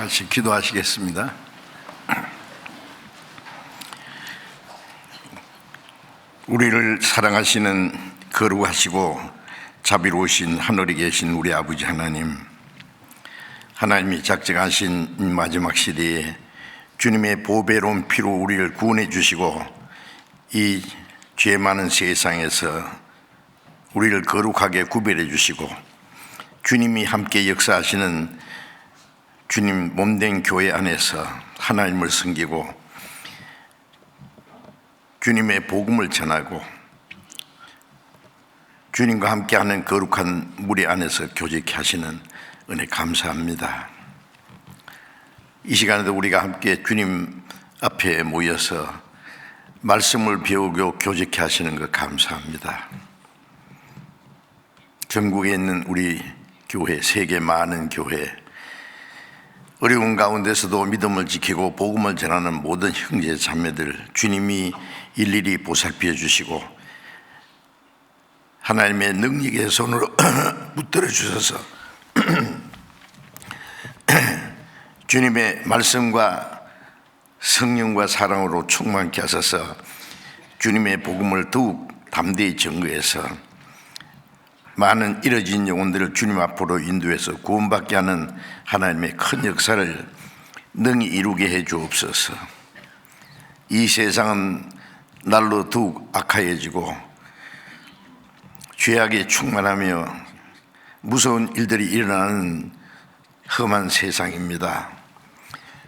같이 기도하시겠습니다. 우리를 사랑하시는 거룩하시고 자비로우신 하늘에 계신 우리 아버지 하나님, 하나님이 작정하신 이 마지막 시대에 주님의 보배로운 피로 우리를 구원해 주시고 이 죄 많은 세상에서 우리를 거룩하게 구별해 주시고 주님이 함께 역사하시는 주님 몸된 교회 안에서 하나님을 섬기고 주님의 복음을 전하고 주님과 함께하는 거룩한 무리 안에서 교제케 하시는 은혜 감사합니다. 이 시간에도 우리가 함께 주님 앞에 모여서 말씀을 배우고 교제케 하시는 것 감사합니다. 전국에 있는 우리 교회, 세계 많은 교회, 어려운 가운데서도 믿음을 지키고 복음을 전하는 모든 형제 자매들 주님이 일일이 보살펴 주시고 하나님의 능력의 손으로 붙들어 주셔서 주님의 말씀과 성령과 사랑으로 충만케 하셔서 주님의 복음을 더욱 담대히 증거해서 많은 잃어진 영혼들을 주님 앞으로 인도해서 구원받게 하는 하나님의 큰 역사를 능히 이루게 해 주옵소서. 이 세상은 날로 더욱 악하여지고 죄악이 충만하며 무서운 일들이 일어나는 험한 세상입니다.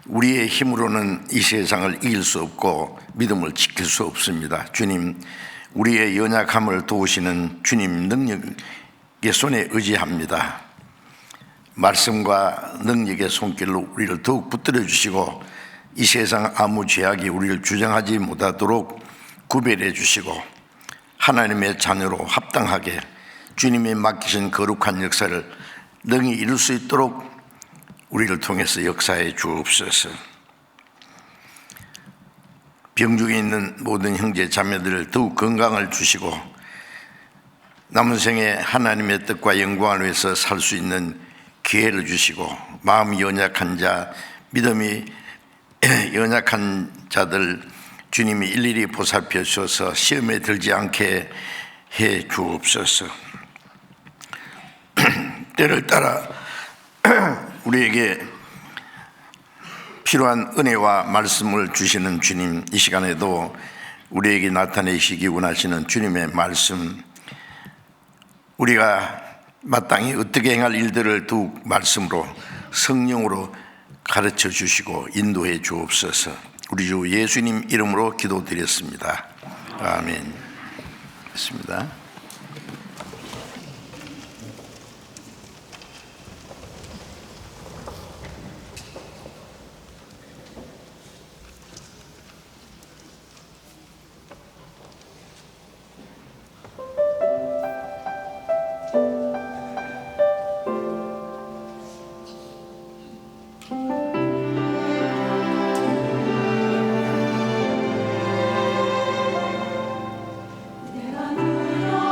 우리의 힘으로는 이 세상을 이길 수 없고 믿음을 지킬 수 없습니다. 주님, 우리의 연약함을 도우시는 주님 능력의 손에 의지합니다. 말씀과 능력의 손길로 우리를 더욱 붙들어 주시고 이 세상 아무 죄악이 우리를 주장하지 못하도록 구별해 주시고 하나님의 자녀로 합당하게 주님이 맡기신 거룩한 역사를 능히 이룰 수 있도록 우리를 통해서 역사해 주옵소서. 병중에 있는 모든 형제 자매들을 더욱 건강을 주시고 남은 생에 하나님의 뜻과 영광을 위해서 살 수 있는 기회를 주시고 마음이 연약한 자, 믿음이 연약한 자들 주님이 일일이 보살펴 주셔서 시험에 들지 않게 해 주옵소서. 때를 따라 우리에게 필요한 은혜와 말씀을 주시는 주님, 이 시간에도 우리에게 나타내시기 원하시는 주님의 말씀, 우리가 마땅히 어떻게 행할 일들을 더욱 말씀으로 성령으로 가르쳐 주시고 인도해 주옵소서. 우리 주 예수님 이름으로 기도드렸습니다. 아멘. 됐습니다. 내가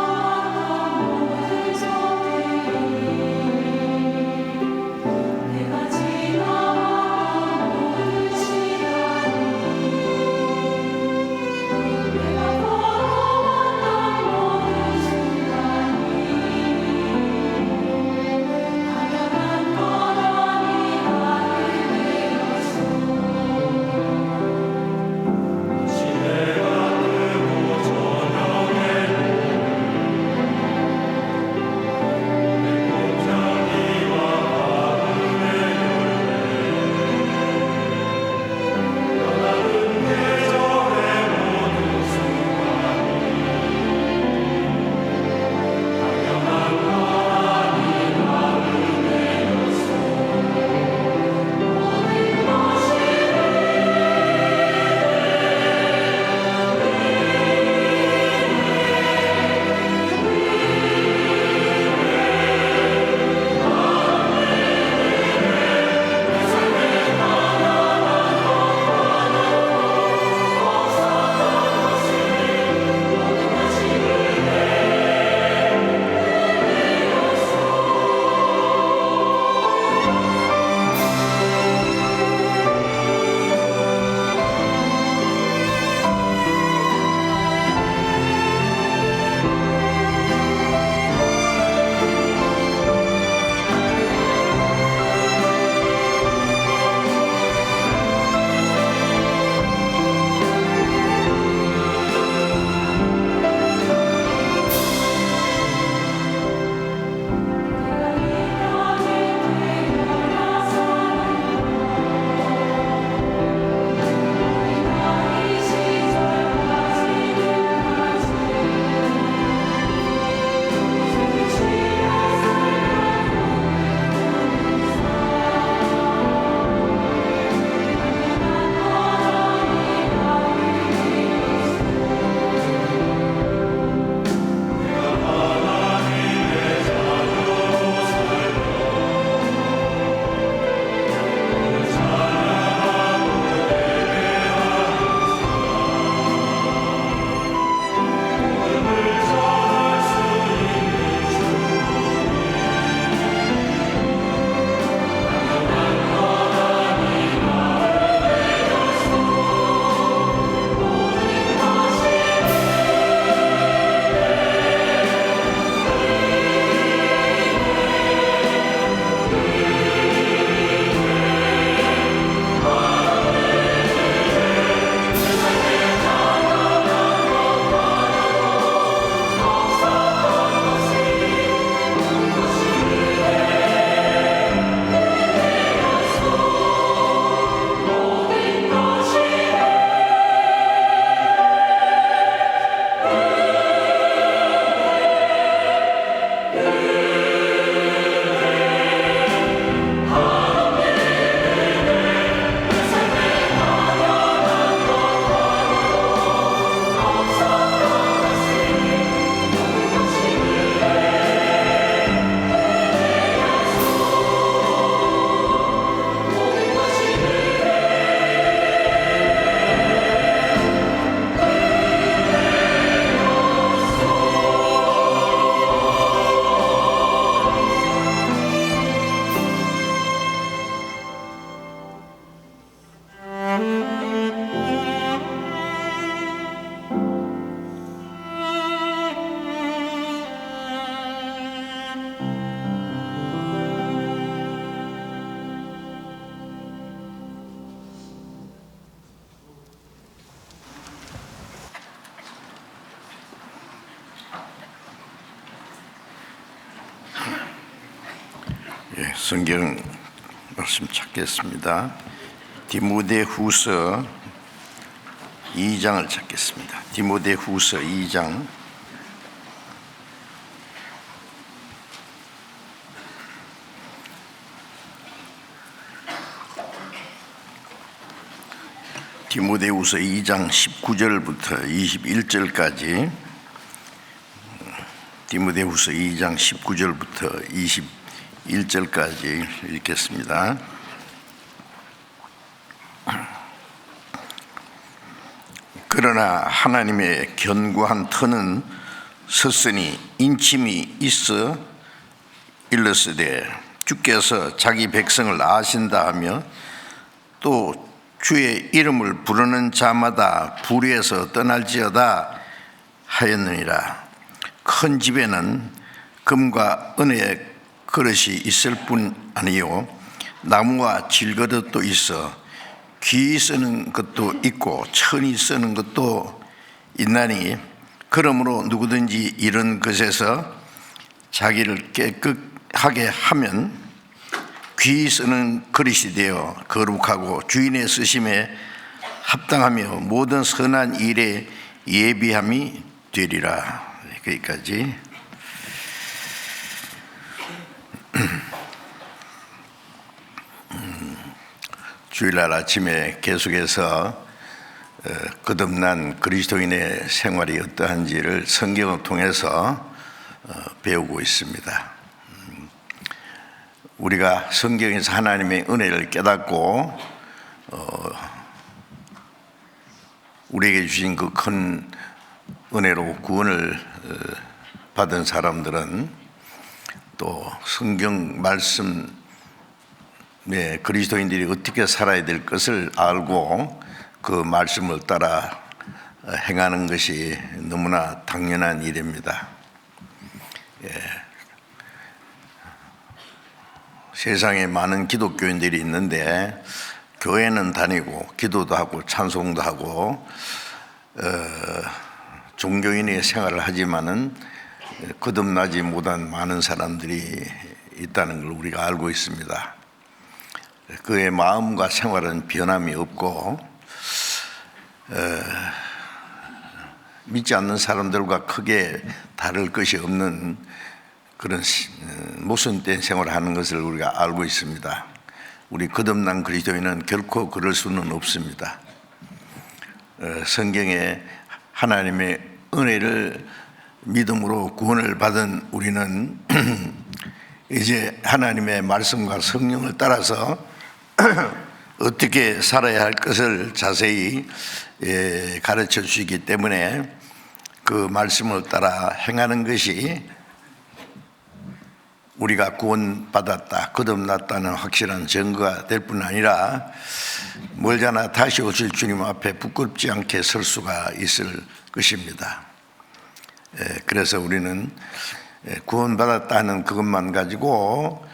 성경 말씀 찾겠습니다. 디모데후서 2장을 찾겠습니다. 디모데후서 2장 디모데후서 2장 19절부터 21절까지 디모데후서 2장 19절부터 21절까지 읽겠습니다. 그러나 하나님의 견고한 터는 섰으니 인침이 있어 일렀으되 주께서 자기 백성을 아신다 하며 또 주의 이름을 부르는 자마다 불의에서 떠날지어다 하였느니라. 큰 집에는 금과 은의 그릇이 있을 뿐 아니요 나무와 질그릇도 있어 귀 쓰는 것도 있고 천이 쓰는 것도 있나니 그러므로 누구든지 이런 것에서 자기를 깨끗하게 하면 귀 쓰는 그릇이 되어 거룩하고 주인의 쓰심에 합당하며 모든 선한 일에 예비함이 되리라. 여기까지. 주일날 아침에 계속해서 거듭난 그리스도인의 생활이 어떠한지를 성경을 통해서 배우고 있습니다. 우리가 성경에서 하나님의 은혜를 깨닫고 우리에게 주신 그 큰 은혜로 구원을 받은 사람들은 또 성경 말씀에 그리스도인들이 어떻게 살아야 될 것을 알고 그 말씀을 따라 행하는 것이 너무나 당연한 일입니다. 세상에 많은 기독교인들이 있는데 교회는 다니고 기도도 하고 찬송도 하고 종교인의 생활을 하지만은 거듭나지 못한 많은 사람들이 있다는 걸 우리가 알고 있습니다. 그의 마음과 생활은 변함이 없고 믿지 않는 사람들과 크게 다를 것이 없는 그런 모순된 생활을 하는 것을 우리가 알고 있습니다. 우리 거듭난 그리스도인은 결코 그럴 수는 없습니다. 성경에 하나님의 은혜를 믿음으로 구원을 받은 우리는 이제 하나님의 말씀과 성령을 따라서 어떻게 살아야 할 것을 자세히 가르쳐 주시기 때문에 그 말씀을 따라 행하는 것이 우리가 구원받았다, 거듭났다는 확실한 증거가 될 뿐 아니라 멀잖아 다시 오실 주님 앞에 부끄럽지 않게 설 수가 있을 것입니다. 그래서 우리는 구원받았다는 그것만 가지고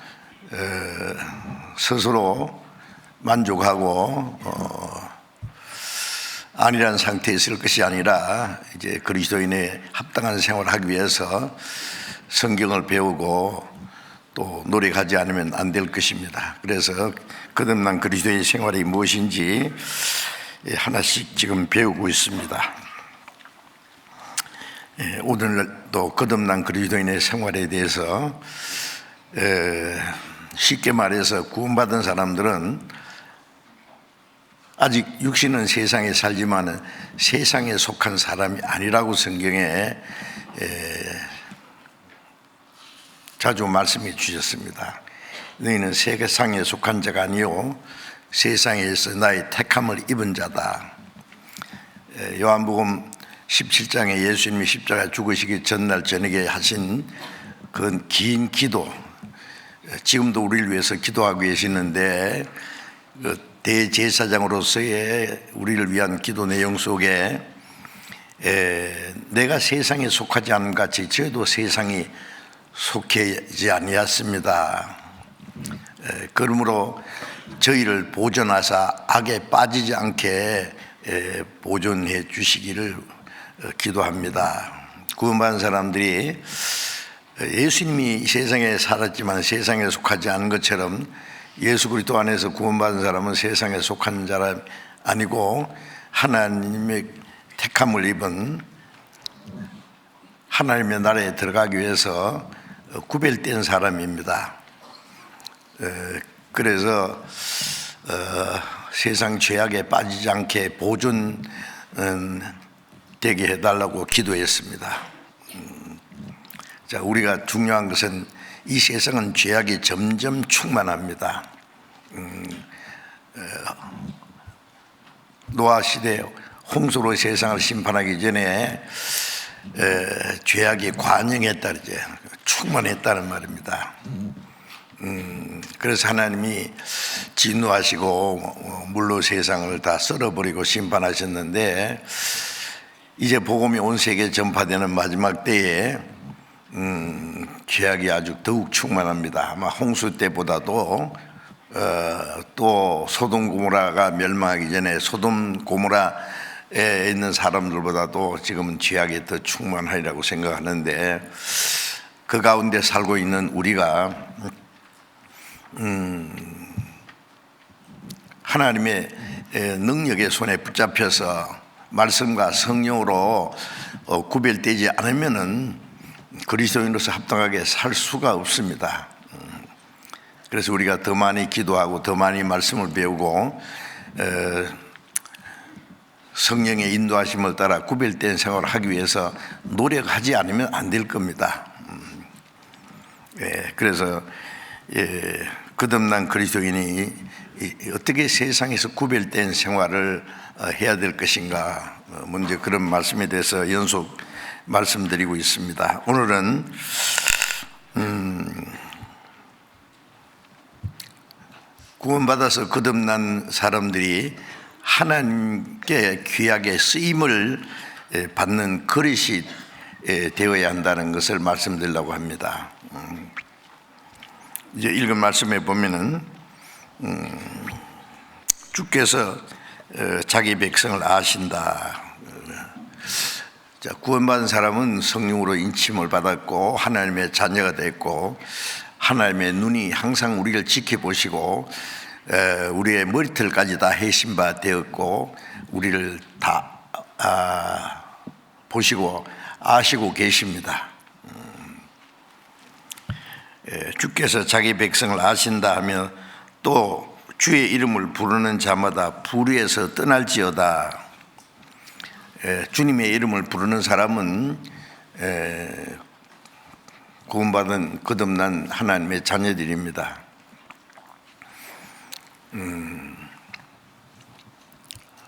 스스로 만족하고 아니란 상태에 있을 것이 아니라 이제 그리스도인의 합당한 생활을 하기 위해서 성경을 배우고 또 노력하지 않으면 안 될 것입니다. 그래서 거듭난 그리스도의 생활이 무엇인지 하나씩 지금 배우고 있습니다. 오늘도 거듭난 그리스도인의 생활에 대해서 쉽게 말해서 구원받은 사람들은 아직 육신은 세상에 살지만 세상에 속한 사람이 아니라고 성경에 자주 말씀해 주셨습니다. 너희는 세상에 속한 자가 아니요 세상에서 나의 택함을 입은 자다. 요한복음 17장에 예수님이 십자가에 죽으시기 전날 저녁에 하신 그 긴 기도, 지금도 우리를 위해서 기도하고 계시는데 그 대제사장으로서의 우리를 위한 기도 내용 속에 내가 세상에 속하지 않은 같이 저도 세상이 속하지 아니었습니다. 그러므로 저희를 보존하사 악에 빠지지 않게 보존해 주시기를 기도합니다. 구원받은 사람들이 예수님이 이 세상에 살았지만 세상에 속하지 않은 것처럼 예수 그리스도 안에서 구원받은 사람은 세상에 속한 사람 아니고 하나님의 택함을 입은 하나님의 나라에 들어가기 위해서 구별된 사람입니다. 그래서 세상 죄악에 빠지지 않게 보존되게 해달라고 기도했습니다. 자, 우리가 중요한 것은 이 세상은 죄악이 점점 충만합니다. 노아 시대 홍수로 세상을 심판하기 전에 죄악이 관영했다, 이제 충만했다는 말입니다. 그래서 하나님이 진노하시고 물로 세상을 다 썰어버리고 심판하셨는데, 이제 복음이 온 세계에 전파되는 마지막 때에 죄악이 아주 더욱 충만합니다. 아마 홍수 때보다도 또 소돔 고모라가 멸망하기 전에 소돔 고모라에 있는 사람들보다도 지금은 죄악이 더 충만하리라고 생각하는데, 그 가운데 살고 있는 우리가 하나님의 능력의 손에 붙잡혀서 말씀과 성령으로 구별되지 않으면은 그리스도인으로서 합당하게 살 수가 없습니다. 그래서 우리가 더 많이 기도하고 더 많이 말씀을 배우고 성령의 인도하심을 따라 구별된 생활을 하기 위해서 노력하지 않으면 안 될 겁니다. 그래서 거듭난 그리스도인이 어떻게 세상에서 구별된 생활을 해야 될 것인가, 먼저 그런 말씀에 대해서 연속 말씀드리고 있습니다. 오늘은 구원받아서 거듭난 사람들이 하나님께 귀하게 쓰임을 받는 그릇이 되어야 한다는 것을 말씀드리려고 합니다. 이제 읽은 말씀에 보면은 주께서 자기 백성을 아신다. 자, 구원받은 사람은 성령으로 인침을 받았고 하나님의 자녀가 됐고 하나님의 눈이 항상 우리를 지켜보시고 우리의 머리털까지 다 해신 바 되었고 우리를 다 보시고 아시고 계십니다. 주께서 자기 백성을 아신다 하며 또 주의 이름을 부르는 자마다 불의에서 떠날지어다. 주님의 이름을 부르는 사람은 구원받은 거듭난 하나님의 자녀들입니다.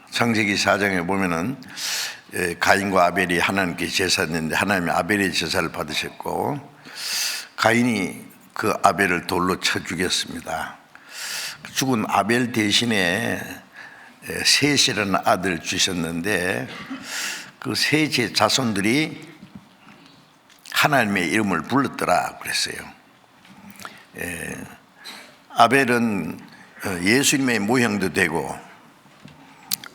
창세기 4장에 보면은 가인과 아벨이 하나님께 제사했는데 하나님이 아벨의 제사를 받으셨고 가인이 그 아벨을 돌로 쳐 죽였습니다. 죽은 아벨 대신에 셋이라는 아들 주셨는데 그 셋의 자손들이 하나님의 이름을 불렀더라 그랬어요. 아벨은 예수님의 모형도 되고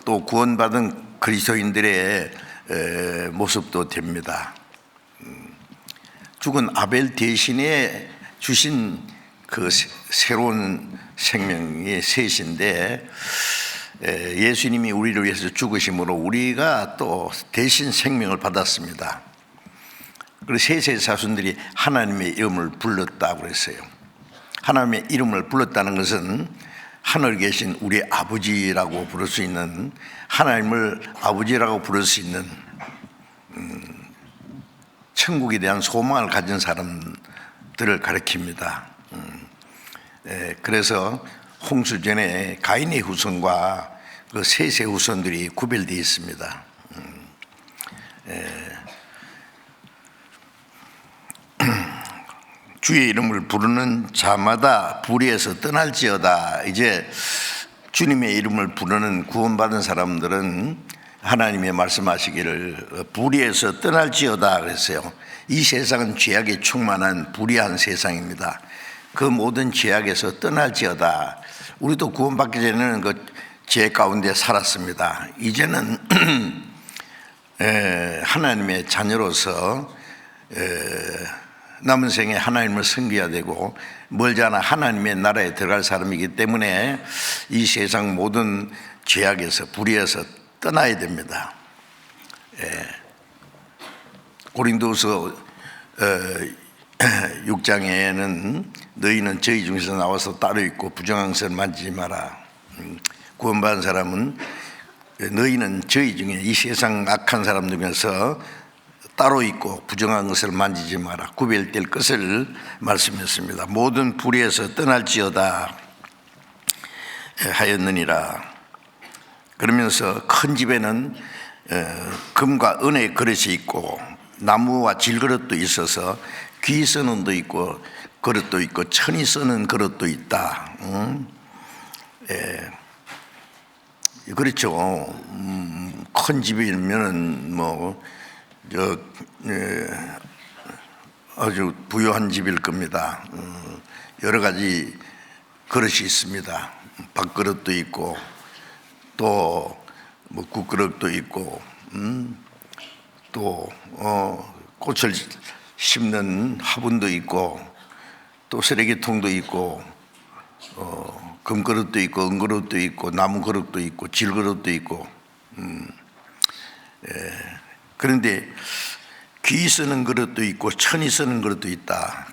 또 구원받은 그리스도인들의 모습도 됩니다. 죽은 아벨 대신에 주신 그 새로운 생명이 셋인데 예수님이 우리를 위해서 죽으심으로 우리가 또 대신 생명을 받았습니다. 그리고 셋의 자손들이 하나님의 이름을 불렀다고 그랬어요. 하나님의 이름을 불렀다는 것은 하늘에 계신 우리 아버지라고 부를 수 있는, 하나님을 아버지라고 부를 수 있는 천국에 대한 소망을 가진 사람들을 가리킵니다. 그래서 홍수 전에 가인의 후손과 그 셋의 후손들이 구별되어 있습니다. 주의 이름을 부르는 자마다 불의에서 떠날지어다. 이제 주님의 이름을 부르는 구원받은 사람들은 하나님의 말씀하시기를 불의에서 떠날지어다 그랬어요. 이 세상은 죄악에 충만한 불의한 세상입니다. 그 모든 죄악에서 떠날지어다. 우리도 구원받기 전에는 그 죄 가운데 살았습니다. 이제는 하나님의 자녀로서 남은 생에 하나님을 섬겨야 되고 멀지 않아 하나님의 나라에 들어갈 사람이기 때문에 이 세상 모든 죄악에서 불의에서 떠나야 됩니다. 고린도서 6장에는 너희는 저희 중에서 나와서 따로 있고 부정한 것을 만지지 마라. 구원받은 사람은 너희는 저희 중에 이 세상 악한 사람 중에서 따로 있고 부정한 것을 만지지 마라. 구별될 것을 말씀했습니다. 모든 불의에서 떠날지어다 하였느니라. 그러면서 큰 집에는 금과 은의 그릇이 있고 나무와 질그릇도 있어서 귀 쓰는 도 있고 그릇도 있고 천이 쓰는 그릇도 있다. 그렇죠. 큰 집이면은 아주 부유한 집일 겁니다. 여러 가지 그릇이 있습니다. 밥그릇도 있고 또 국그릇도 있고 또 꽃을 심는 화분도 있고 또 쓰레기통도 있고 금그릇도 있고 은그릇도 있고 나무그릇도 있고 질그릇도 있고 그런데 귀 쓰는 그릇도 있고 천이 쓰는 그릇도 있다.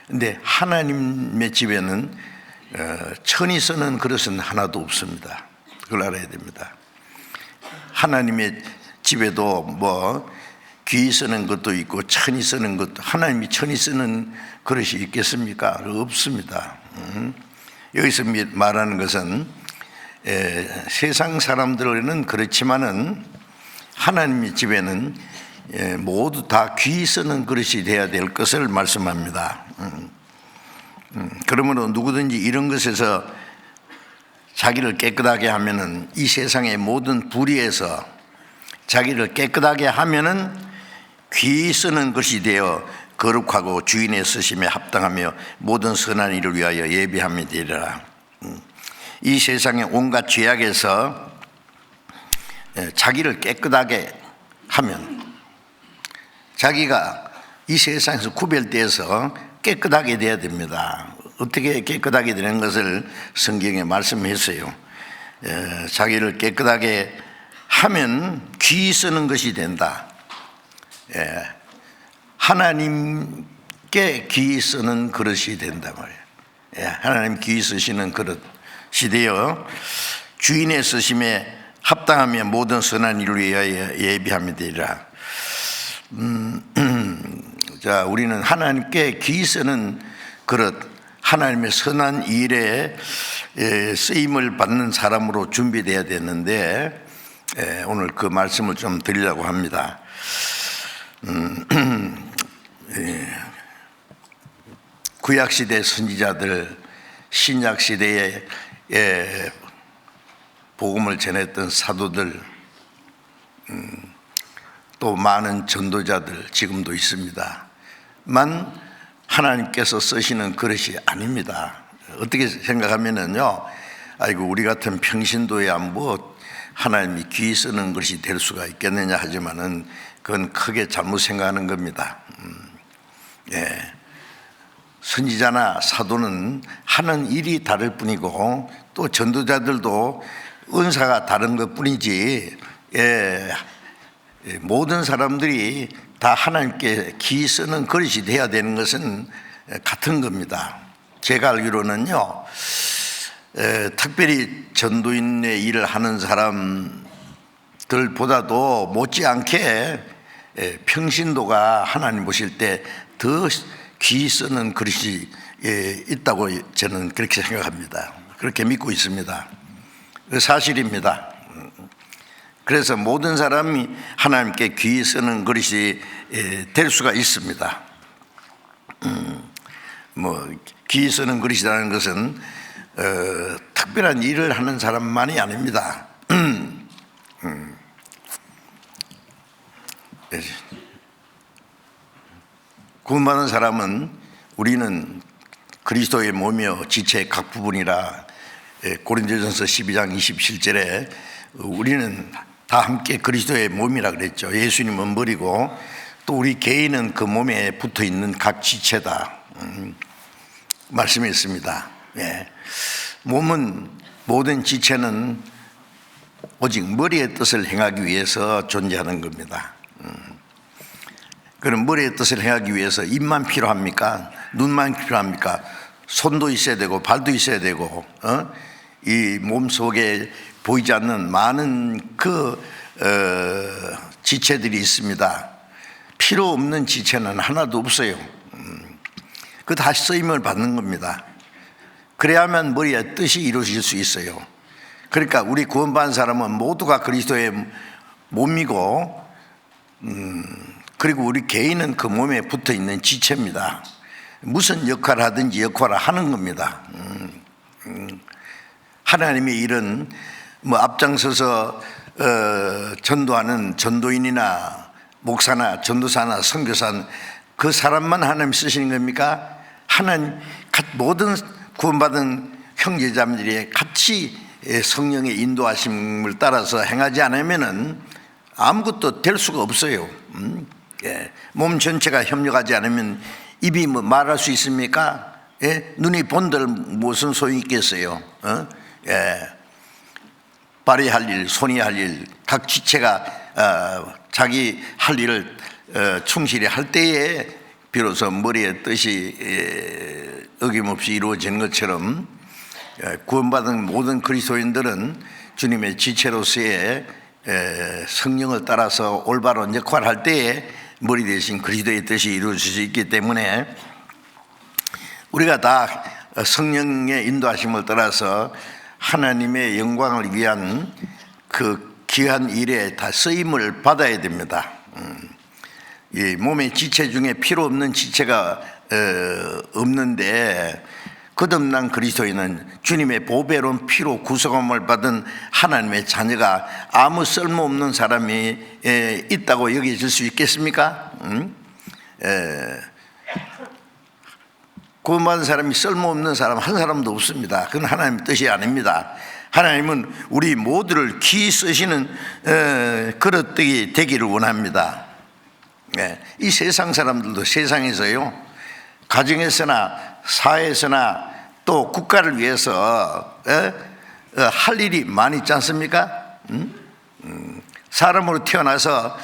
근데 하나님의 집에는 천이 쓰는 그릇은 하나도 없습니다. 그걸 알아야 됩니다. 하나님의 집에도 귀 쓰는 것도 있고 천이 쓰는 것도, 하나님이 천이 쓰는 그릇이 있겠습니까? 없습니다. 여기서 말하는 것은 세상 사람들에는 그렇지만은 하나님의 집에는 모두 다 귀 쓰는 그릇이 되어야 될 것을 말씀합니다. 그러므로 누구든지 이런 것에서 자기를 깨끗하게 하면은, 이 세상의 모든 불의에서 자기를 깨끗하게 하면은 귀 쓰는 것이 되어 거룩하고 주인의 쓰심에 합당하며 모든 선한 일을 위하여 예비함이 되리라. 이 세상의 온갖 죄악에서 자기를 깨끗하게 하면, 자기가 이 세상에서 구별되어서 깨끗하게 돼야 됩니다. 어떻게 깨끗하게 되는 것을 성경에 말씀했어요. 자기를 깨끗하게 하면 귀 쓰는 것이 된다. 하나님께 귀 쓰는 그릇이 된다 말이에요. 하나님 귀 쓰시는 그릇이 되어 주인의 쓰심에 합당하며 모든 선한 일을 위하여 예비함이 되리라. 자, 우리는 하나님께 귀 쓰는 그릇, 하나님의 선한 일에 쓰임을 받는 사람으로 준비되어야 되는데, 오늘 그 말씀을 좀 드리려고 합니다. 구약시대 선지자들, 신약시대에 복음을 전했던 사도들, 또 많은 전도자들 지금도 있습니다. 만 하나님께서 쓰시는 그릇이 아닙니다. 어떻게 생각하면은요, 아이고 우리 같은 평신도야 하나님이 귀 쓰는 것이 될 수가 있겠느냐 하지만은 그건 크게 잘못 생각하는 겁니다. 선지자나 사도는 하는 일이 다를 뿐이고 또 전도자들도 은사가 다른 것 뿐이지, 모든 사람들이 다 하나님께 귀 쓰는 그릇이 돼야 되는 것은 같은 겁니다. 제가 알기로는요, 특별히 전도인의 일을 하는 사람들보다도 못지않게 평신도가 하나님 보실 때 더 귀 쓰는 그릇이 있다고 저는 그렇게 생각합니다. 그렇게 믿고 있습니다. 그 사실입니다. 그래서 모든 사람이 하나님께 귀 쓰는 그릇이 될 수가 있습니다. 귀 쓰는 그릇이라는 것은 특별한 일을 하는 사람만이 아닙니다. 구원받은 사람은, 우리는 그리스도의 몸이요 지체의 각 부분이라 고린도전서 12장 27절에 우리는 다 함께 그리스도의 몸이라 그랬죠. 예수님은 머리고 또 우리 개인은 그 몸에 붙어 있는 각 지체다. 말씀했습니다. 예. 몸은 모든 지체는 오직 머리의 뜻을 행하기 위해서 존재하는 겁니다. 그럼 머리의 뜻을 행하기 위해서 입만 필요합니까? 눈만 필요합니까? 손도 있어야 되고 발도 있어야 되고 이 몸 속에 보이지 않는 많은 지체들이 있습니다. 필요 없는 지체는 하나도 없어요. 그 다시 쓰임을 받는 겁니다. 그래야만 머리의 뜻이 이루어질 수 있어요. 그러니까 우리 구원받은 사람은 모두가 그리스도의 몸이고 그리고 우리 개인은 그 몸에 붙어 있는 지체입니다. 무슨 역할을 하든지 역할을 하는 겁니다. 하나님의 일은 앞장서서 전도하는 전도인이나 목사나 전도사나 선교사 그 사람만 하나님 쓰시는 겁니까? 하나님 모든 구원받은 형제자매들이 같이 성령의 인도하심을 따라서 행하지 않으면은 아무것도 될 수가 없어요. 몸 전체가 협력하지 않으면 입이 말할 수 있습니까? 눈이 본들 무슨 소용이 있겠어요? 발이 할 일, 손이 할 일, 각 지체가 자기 할 일을 충실히 할 때에 비로소 머리의 뜻이 어김없이 이루어지는 것처럼 구원받은 모든 그리스도인들은 주님의 지체로서의 성령을 따라서 올바른 역할을 할 때에 머리 대신 그리스도의 뜻이 이루어질 수 있기 때문에 우리가 다 성령의 인도하심을 따라서 하나님의 영광을 위한 그 귀한 일에 다 쓰임을 받아야 됩니다. 이 몸의 지체 중에 필요 없는 지체가 없는데 거듭난 그리스도인은 주님의 보배로운 피로 구속함을 받은 하나님의 자녀가 아무 쓸모없는 사람이 있다고 여겨질 수 있겠습니까? 구원받은 사람이 쓸모없는 사람 한 사람도 없습니다. 그건 하나님의 뜻이 아닙니다. 하나님은 우리 모두를 귀히 쓰시는 그릇되기 되기를 원합니다. 이 세상 사람들도 세상에서요, 가정에서나 사회에서나 또 국가를 위해서 할 일이 많이 있지 않습니까? 사람으로 태어나서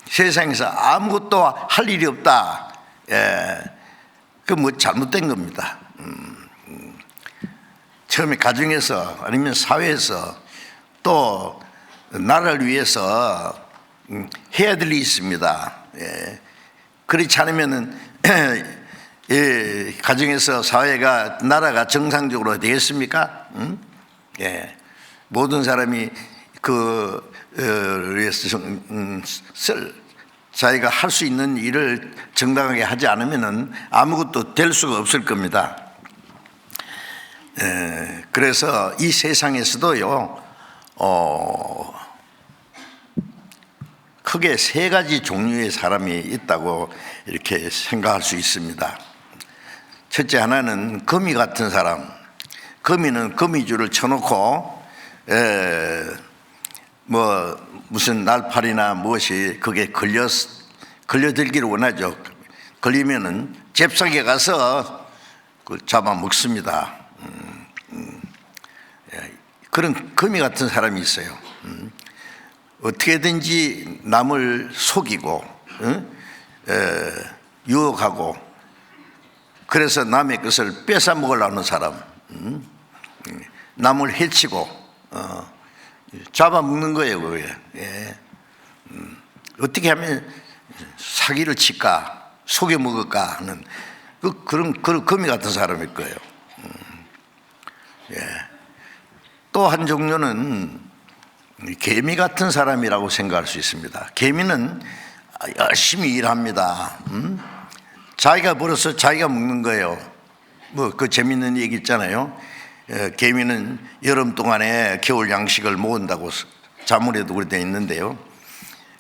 세상에서 아무것도 할 일이 없다. 그 잘못된 겁니다. 처음에 가정에서 아니면 사회에서 또 나라를 위해서 해야 될 일이 있습니다. 그렇지 않으면은 가정에서 사회가 나라가 정상적으로 되겠습니까? 모든 사람이 자기가 할 수 있는 일을 정당하게 하지 않으면은 아무것도 될 수가 없을 겁니다. 그래서 이 세상에서도요, 크게 세 가지 종류의 사람이 있다고 이렇게 생각할 수 있습니다. 첫째 하나는 거미 같은 사람. 거미는 거미줄을 쳐놓고 무슨 날파리나 무엇이 그게 걸려들기를 원하죠. 걸리면은 잽싸게 가서 잡아먹습니다. 그런 거미 같은 사람이 있어요. 어떻게든지 남을 속이고 유혹하고 그래서 남의 것을 뺏어 먹으려는 사람, 남을 해치고 잡아먹는 거예요. 그게. 어떻게 하면 사기를 칠까, 속여먹을까 하는 그런 거미 같은 사람일 거예요. 또 한 종류는 개미 같은 사람이라고 생각할 수 있습니다. 개미는 열심히 일합니다. 자기가 벌어서 자기가 먹는 거예요. 그 재밌는 얘기 있잖아요. 개미는 여름 동안에 겨울 양식을 모은다고 자문에도 그렇게 되어 있는데요.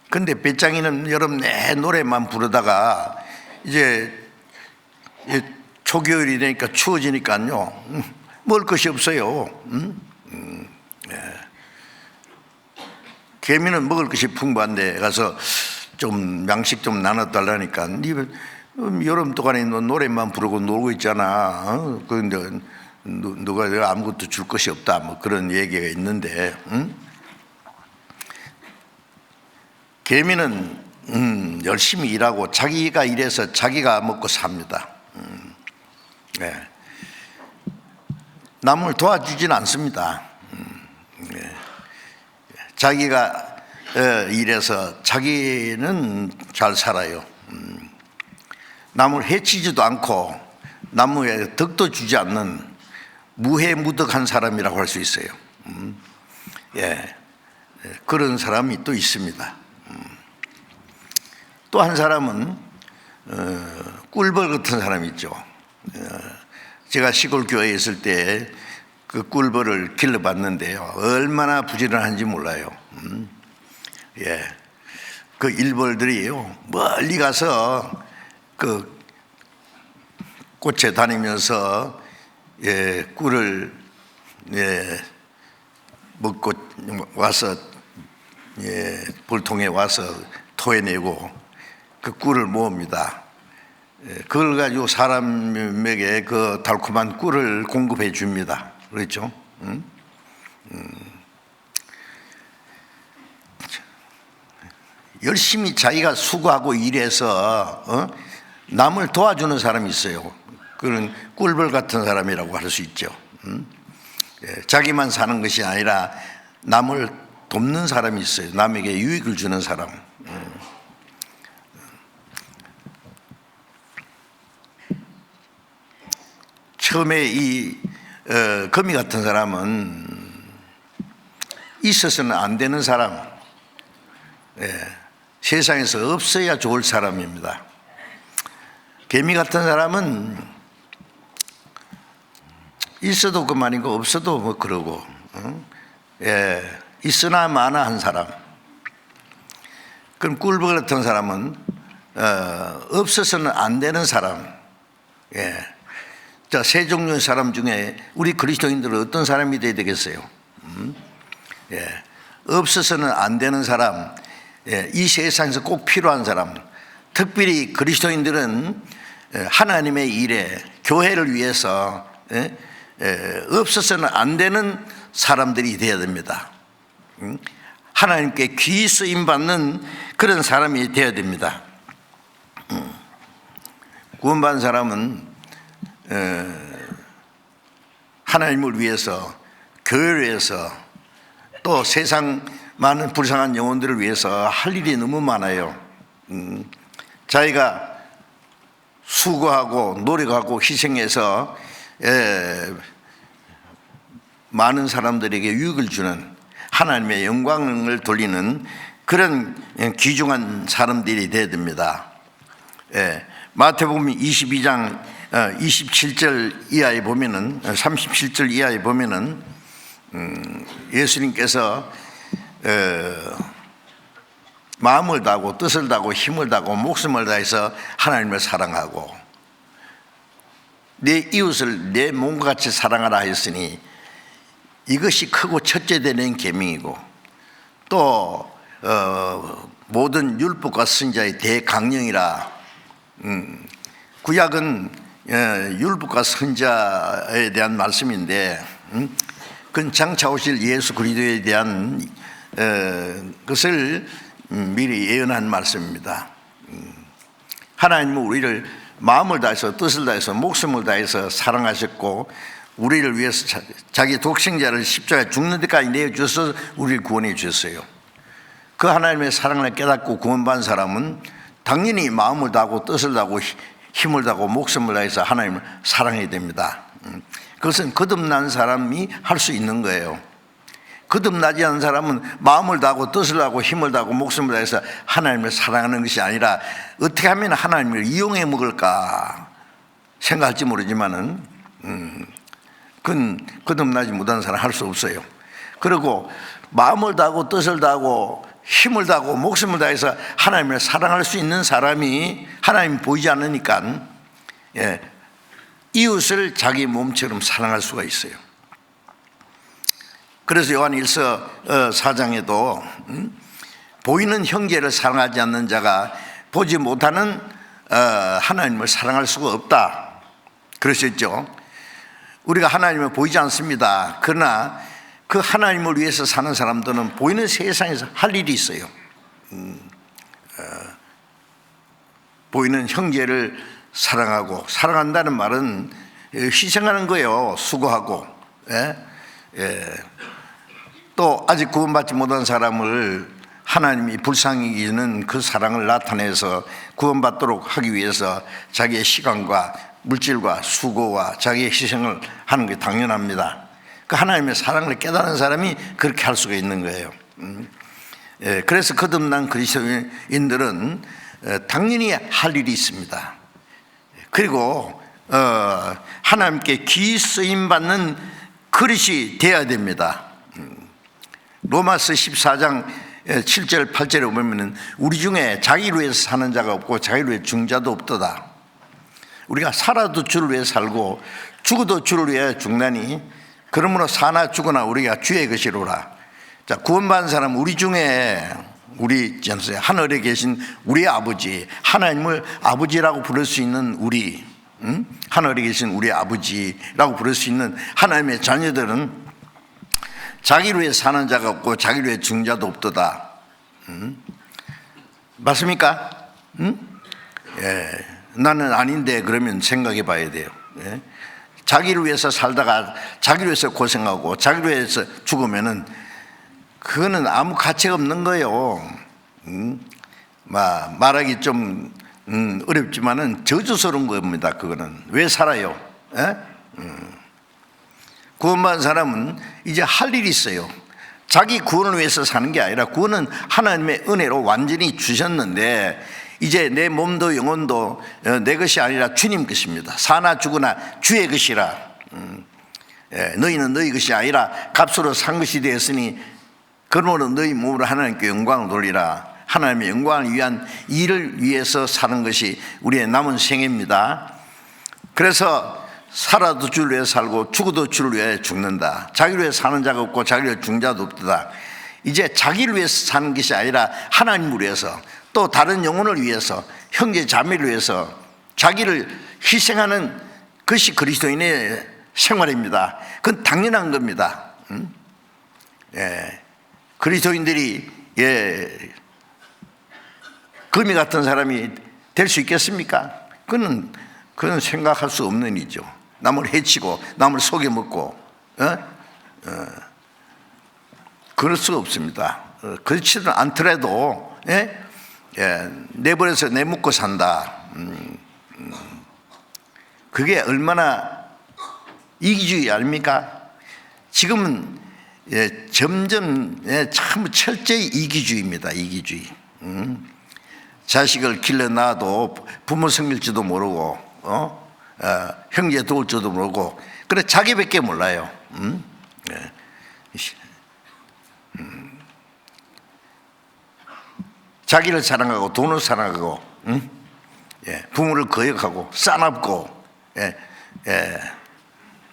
근데 배짱이는 여름 내 노래만 부르다가 이제 초겨울이 되니까 추워지니까요, 먹을 것이 없어요. 개미는 먹을 것이 풍부한데 가서 좀 양식 좀 나눠달라니까 니 여름 동안에 너 노래만 부르고 놀고 있잖아. 그런데 누가 내가 아무것도 줄 것이 없다 뭐 그런 얘기가 있는데, 개미는 열심히 일하고 자기가 일해서 자기가 먹고 삽니다. 네. 남을 도와주지는 않습니다. 네. 자기가 일해서 자기는 잘 살아요. 남을 해치지도 않고 남에게 덕도 주지 않는 무해무덕한 사람이라고 할 수 있어요. 예, 그런 사람이 또 있습니다. 또 한 사람은 꿀벌 같은 사람이 있죠. 제가 시골 교회에 있을 때 그 꿀벌을 길러봤는데요, 얼마나 부지런한지 몰라요. 예, 그 일벌들이요 멀리 가서 그 꽃에 다니면서 꿀을 먹고 와서 볼통에 와서 토해내고 그 꿀을 모읍니다. 그걸 가지고 사람에게 그 달콤한 꿀을 공급해 줍니다. 그렇죠? 열심히 자기가 수고하고 일해서 남을 도와주는 사람이 있어요. 그런 꿀벌 같은 사람이라고 할 수 있죠. 자기만 사는 것이 아니라 남을 돕는 사람이 있어요. 남에게 유익을 주는 사람. 처음에 이 거미 같은 사람은 있어서는 안 되는 사람, 세상에서 없어야 좋을 사람입니다. 개미 같은 사람은 있어도 그만이고 없어도 뭐 그러고, 있으나 마나 한 사람. 그럼 꿀벌 같은 사람은 없어서는 안 되는 사람. 자, 세 종류의 사람 중에 우리 그리스도인들은 어떤 사람이 되어야 되겠어요? 없어서는 안 되는 사람, 이 세상에서 꼭 필요한 사람. 특별히 그리스도인들은 하나님의 일에, 교회를 위해서 없어서는 안 되는 사람들이 되어야 됩니다. 하나님께 귀히 쓰임 받는 그런 사람이 되어야 됩니다. 구원받은 사람은 하나님을 위해서, 교회를 위해서, 또 세상 많은 불쌍한 영혼들을 위해서 할 일이 너무 많아요. 자기가 수고하고 노력하고 희생해서 많은 사람들에게 유익을 주는, 하나님의 영광을 돌리는 그런 귀중한 사람들이 되어야 됩니다. 마태복음 22장 27절 이하에 보면은, 37절 이하에 보면은 예수님께서 마음을 다하고 뜻을 다하고 힘을 다하고 목숨을 다해서 하나님을 사랑하고 내 이웃을 내 몸과 같이 사랑하라 하였으니 이것이 크고 첫째 되는 계명이고, 또 모든 율법과 선지자의 대강령이라. 구약은 율법과 선지자에 대한 말씀인데, 그건 장차 오실 예수 그리스도에 대한 것을 미리 예언한 말씀입니다. 하나님은 우리를 마음을 다해서 뜻을 다해서 목숨을 다해서 사랑하셨고, 우리를 위해서 자기 독생자를 십자가에 죽는 데까지 내어주셔서 우리를 구원해 주셨어요. 그 하나님의 사랑을 깨닫고 구원받은 사람은 당연히 마음을 다하고 뜻을 다하고 힘을 다하고 목숨을 다해서 하나님을 사랑해야 됩니다. 그것은 거듭난 사람이 할 수 있는 거예요. 거듭나지 않은 사람은 마음을 다하고 뜻을 다하고 힘을 다하고 목숨을 다해서 하나님을 사랑하는 것이 아니라 어떻게 하면 하나님을 이용해 먹을까 생각할지 모르지만은 그건 거듭나지 못한 사람 할 수 없어요. 그리고 마음을 다하고 뜻을 다하고 힘을 다하고 목숨을 다해서 하나님을 사랑할 수 있는 사람이, 하나님 보이지 않으니까 이웃을 자기 몸처럼 사랑할 수가 있어요. 그래서 요한 1서 4장에도 보이는 형제를 사랑하지 않는 자가 보지 못하는 하나님을 사랑할 수가 없다 그러셨죠. 우리가 하나님을 보이지 않습니다. 그러나 그 하나님을 위해서 사는 사람들은 보이는 세상에서 할 일이 있어요. 보이는 형제를 사랑하고, 사랑한다는 말은 희생하는 거예요. 수고하고. 또 아직 구원받지 못한 사람을 하나님이 불쌍히 여기는 그 사랑을 나타내서 구원받도록 하기 위해서 자기의 시간과 물질과 수고와 자기의 희생을 하는 게 당연합니다. 그 하나님의 사랑을 깨닫는 사람이 그렇게 할 수가 있는 거예요. 그래서 거듭난 그리스도인들은 당연히 할 일이 있습니다. 그리고 하나님께 기 쓰임 받는 그릇이 되어야 됩니다. 로마서 14장 7절 8절에 보면 우리 중에 자기를 위해서 사는 자가 없고 자기를 위해 죽는 자도 없도다. 우리가 살아도 주를 위해 살고 죽어도 주를 위해 죽나니 그러므로 사나 죽으나 우리가 주의 것이로라. 자, 구원받은 사람 우리 중에 우리 하늘에 계신 우리 아버지, 하나님을 아버지라고 부를 수 있는 우리, 하늘에 계신 우리 아버지라고 부를 수 있는 하나님의 자녀들은 자기를 위해 사는 자가 없고 자기를 위해 죽는 자도 없도다. 맞습니까? 나는 아닌데 그러면 생각해 봐야 돼요. 자기를 위해서 살다가 자기를 위해서 고생하고 자기를 위해서 죽으면은 그거는 아무 가치가 없는 거예요. 말하기 좀 어렵지만은 저주스러운 겁니다. 그거는 왜 살아요? 구원받은 사람은 이제 할 일이 있어요. 자기 구원을 위해서 사는 게 아니라 구원은 하나님의 은혜로 완전히 주셨는데 이제 내 몸도 영혼도 내 것이 아니라 주님 것입니다. 사나 죽으나 주의 것이라. 너희는 너희 것이 아니라 값으로 산 것이 되었으니 그러므로 너희 몸으로 하나님께 영광을 돌리라. 하나님의 영광을 위한 일을 위해서 사는 것이 우리의 남은 생애입니다. 그래서 살아도 주를 위해 살고 죽어도 주를 위해 죽는다. 자기를 위해 사는 자가 없고 자기를 위해 죽는 자도 없다. 이제 자기를 위해서 사는 것이 아니라 하나님을 위해서 또 다른 영혼을 위해서 형제 자매를 위해서 자기를 희생하는 것이 그리스도인의 생활입니다. 그건 당연한 겁니다. 그리스도인들이 거미 같은 사람이 될 수 있겠습니까? 그건 생각할 수 없는 일이죠. 남을 해치고 남을 속여먹고 그럴 수가 없습니다. 그렇지는 않더라도 내버려서 내먹고 산다. 그게 얼마나 이기주의 아닙니까? 지금은 점점 참 철저히 이기주의입니다. 이기주의. 자식을 길러 낳아도 부모 섬길지도 모르고 형제 도울 줄도 모르고 그래 자기밖에 몰라요. 자기를 사랑하고 돈을 사랑하고 부모를 거역하고 싸납고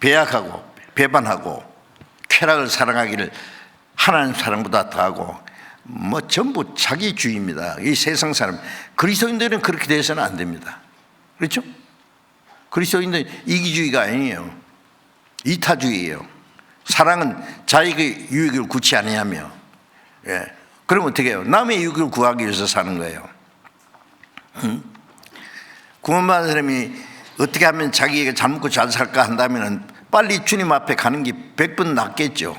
배약하고 배반하고 쾌락을 사랑하기를 하나님 사랑보다 더하고 전부 자기주의입니다. 이 세상 사람 그리스도인들은 그렇게 돼서는 안 됩니다. 그렇죠? 그리스도인들은 이기주의가 아니에요. 이타주의예요. 사랑은 자기의 유익을 구치 아니하며 그러면 어떻게 해요? 남의 유익을 구하기 위해서 사는 거예요. 구원받은 사람이 어떻게 하면 자기에게 잘 먹고 잘 살까 한다면 빨리 주님 앞에 가는 게 100번 낫겠죠.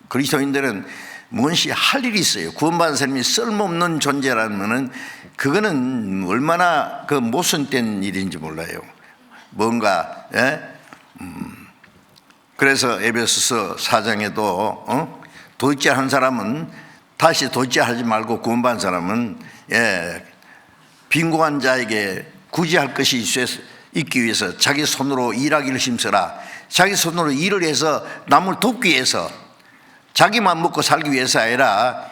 그리스도인들은 무엇이 할 일이 있어요. 구원받은 사람이 쓸모없는 존재라면 그거는 얼마나 그 모순된 일인지 몰라요. 뭔가 그래서 에베소서 4장에도 도둑질 한 사람은 다시 도둑질하지 말고 구원받은 사람은 빈곤한 자에게 구제할 것이 있기 위해서 자기 손으로 일하기를 힘써라. 자기 손으로 일을 해서 남을 돕기 위해서 자기만 먹고 살기 위해서 아니라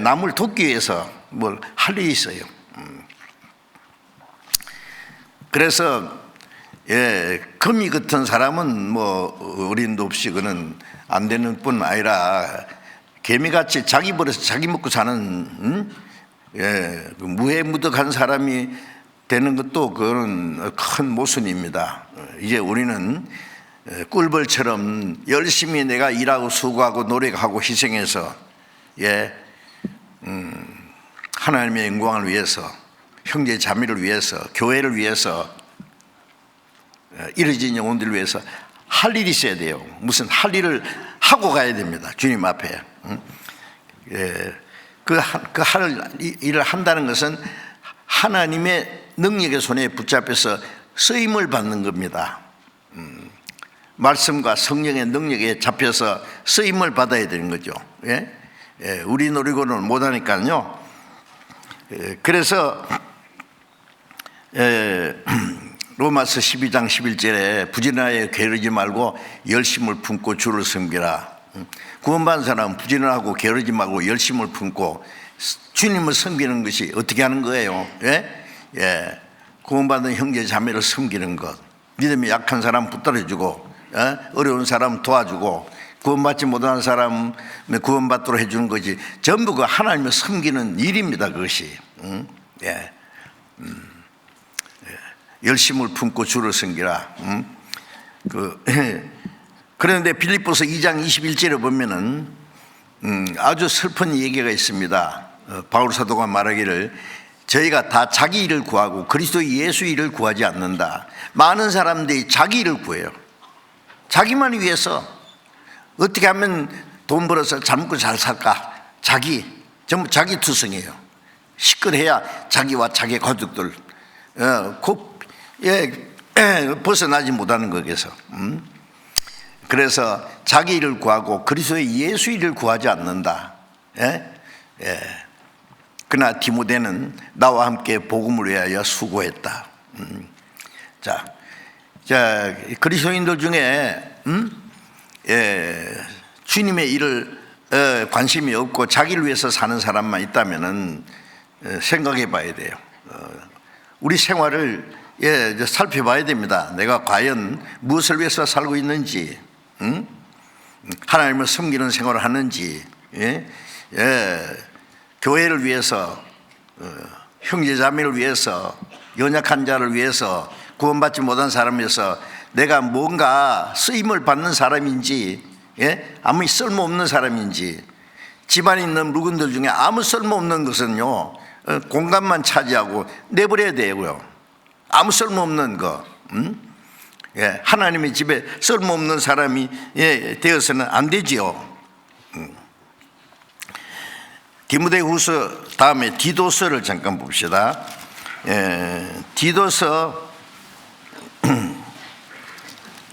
남을 돕기 위해서 뭘 할 일이 있어요. 그래서 거미 같은 사람은 어림도 없이 그는 안 되는 뿐 아니라 개미같이 자기 벌어서 자기 먹고 사는 그 무해무득한 사람이 되는 것도 그거는 큰 모순입니다. 이제 우리는 꿀벌처럼 열심히 내가 일하고 수고하고 노력하고 희생해서 하나님의 영광을 위해서, 형제 자매를 위해서, 교회를 위해서, 이뤄진 영혼들을 위해서 할 일이 있어야 돼요. 무슨 할 일을 하고 가야 됩니다. 주님 앞에. 그 일을 한다는 것은 하나님의 능력의 손에 붙잡혀서 쓰임을 받는 겁니다. 말씀과 성령의 능력에 잡혀서 쓰임을 받아야 되는 거죠. 우리 노리고는 못하니까요. 그래서 로마서 12장 11절에 부지런하여 게으르지 말고 열심을 품고 주를 섬기라. 구원받은 사람은 부지런하고 게으르지 말고 열심을 품고 주님을 섬기는 것이 어떻게 하는 거예요? 구원받은 형제 자매를 섬기는 것, 믿음이 약한 사람 붙들어주고, 어려운 사람 도와주고, 구원받지 못하는 사람 구원받도록 해주는 것이 전부 그 하나님을 섬기는 일입니다. 그것이. 열심을 품고 주를 섬기라. 그런데 빌립보서 2장 21절에 보면은 아주 슬픈 얘기가 있습니다. 바울 사도가 말하기를 저희가 다 자기 일을 구하고 그리스도 예수 일을 구하지 않는다. 많은 사람들이 자기 일을 구해요. 자기만 위해서 어떻게 하면 돈 벌어서 잘 먹고 잘 살까? 전부 자기 투성이에요. 시끌해야 자기와 자기 가족들 벗어나지 못하는 거기서. 그래서 자기 일을 구하고 그리스도의 예수 일을 구하지 않는다. 그러나 디모데는 나와 함께 복음을 위하여 수고했다. 자, 그리스도인들 중에 주님의 일을 관심이 없고 자기를 위해서 사는 사람만 있다면은 생각해 봐야 돼요. 우리 생활을 살펴봐야 됩니다. 내가 과연 무엇을 위해서 살고 있는지, 하나님을 섬기는 생활을 하는지, 교회를 위해서, 형제 자매를 위해서, 연약한 자를 위해서, 구원받지 못한 사람을 위해서 내가 뭔가 쓰임을 받는 사람인지, 아무 쓸모없는 사람인지. 집안에 있는 물건들 중에 아무 쓸모없는 것은요, 공간만 차지하고 내버려야 되고요. 아무 쓸모없는 거, 하나님의 집에 쓸모없는 사람이 되어서는 안 되지요. 디모데후서 다음에 디도서를 잠깐 봅시다. 디도서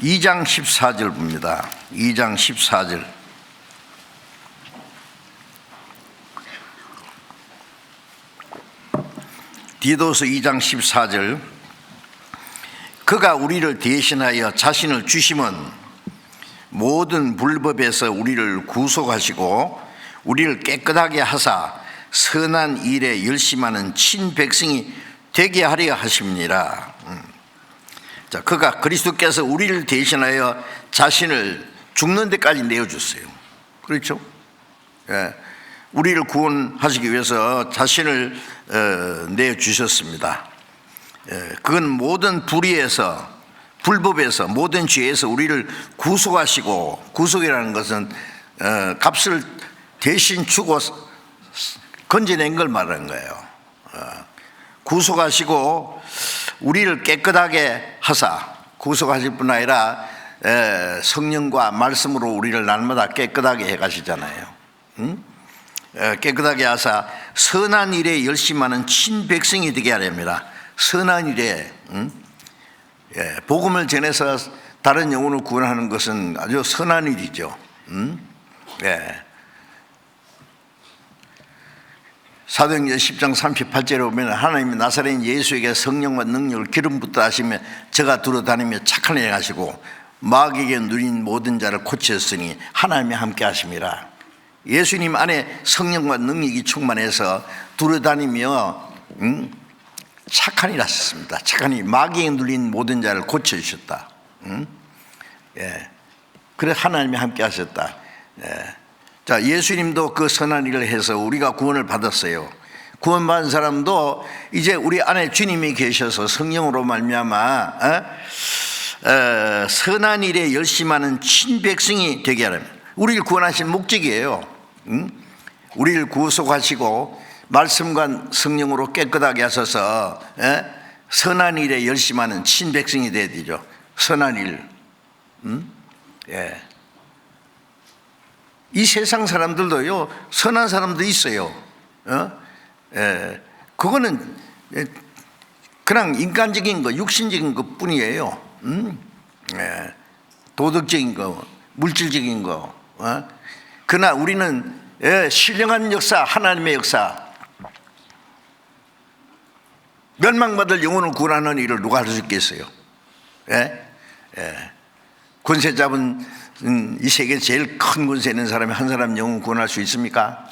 2장 14절 봅니다. 2장 14절. 디도서 2장 14절. 그가 우리를 대신하여 자신을 주심은 모든 불법에서 우리를 구속하시고 우리를 깨끗하게 하사 선한 일에 열심하는 친백성이 되게 하려 하심니라. 자, 그가 그리스도께서 우리를 대신하여 자신을 죽는 데까지 내어줬어요. 그렇죠? 우리를 구원하시기 위해서 자신을 내어주셨습니다. 그건 모든 불의에서, 불법에서, 모든 죄에서 우리를 구속하시고, 구속이라는 것은 값을 대신 주고 건져낸 걸 말하는 거예요. 구속하시고 우리를 깨끗하게 하사, 구속하실 뿐 아니라 성령과 말씀으로 우리를 날마다 깨끗하게 해가시잖아요. 깨끗하게 하사 선한 일에 열심하는 친백성이 되게 하렵니다. 선한 일에 복음을 전해서 다른 영혼을 구원하는 것은 아주 선한 일이죠. 사도행전 10장 38절에 보면 하나님이 나사렛 예수에게 성령과 능력을 기름 붓다 하시며 저가 두루다니며 착한 일 하시고 마귀에게 누린 모든 자를 고쳤으니 하나님이 함께 하심이라. 예수님 안에 성령과 능력이 충만해서 두루다니며 착한 일 하셨습니다. 착한 일, 마귀에 눌린 모든 자를 고쳐주셨다. 그래 하나님이 함께 하셨다. 자, 예수님도 그 선한 일을 해서 우리가 구원을 받았어요. 구원받은 사람도 이제 우리 안에 주님이 계셔서 성령으로 말미암아 선한 일에 열심하는 친백성이 되게 하랍니다. 우리를 구원하신 목적이에요. 우리를 구속하시고 말씀과 성령으로 깨끗하게 하셔서 선한 일에 열심하는 친백성이 되어야 되죠. 선한 일. 예. 이 세상 사람들도요, 선한 사람도 있어요. 그거는 그냥 인간적인 거, 육신적인 것 뿐이에요. 도덕적인 거, 물질적인 거. 그러나 우리는 신령한 역사, 하나님의 역사, 멸망받을 영혼을 구원하는 일을 누가 할 수 있겠어요? 권세 잡은 이 세계 제일 큰 권세 있는 사람이 한 사람 영혼 구원할 수 있습니까?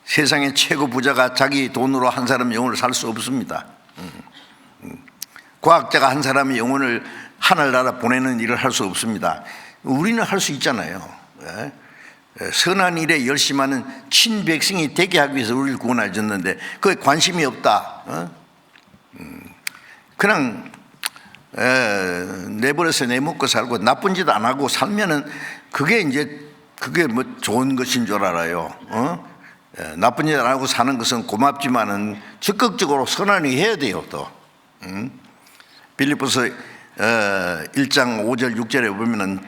세상의 최고 부자가 자기 돈으로 한 사람 영혼을 살 수 없습니다. 과학자가 한 사람의 영혼을 하늘나라 보내는 일을 할 수 없습니다. 우리는 할 수 있잖아요. 선한 일에 열심하는 친백성이 되게 하기 위해서 우리를 구원해 줬는데 그에 관심이 없다. 그냥 내버려서 내먹고 살고 나쁜 짓 안 하고 살면은 그게 뭐 좋은 것인 줄 알아요. 나쁜 짓 안 하고 사는 것은 고맙지만은 적극적으로 선한 일 해야 돼요. 또 빌립보서 1장 5절 6절에 보면은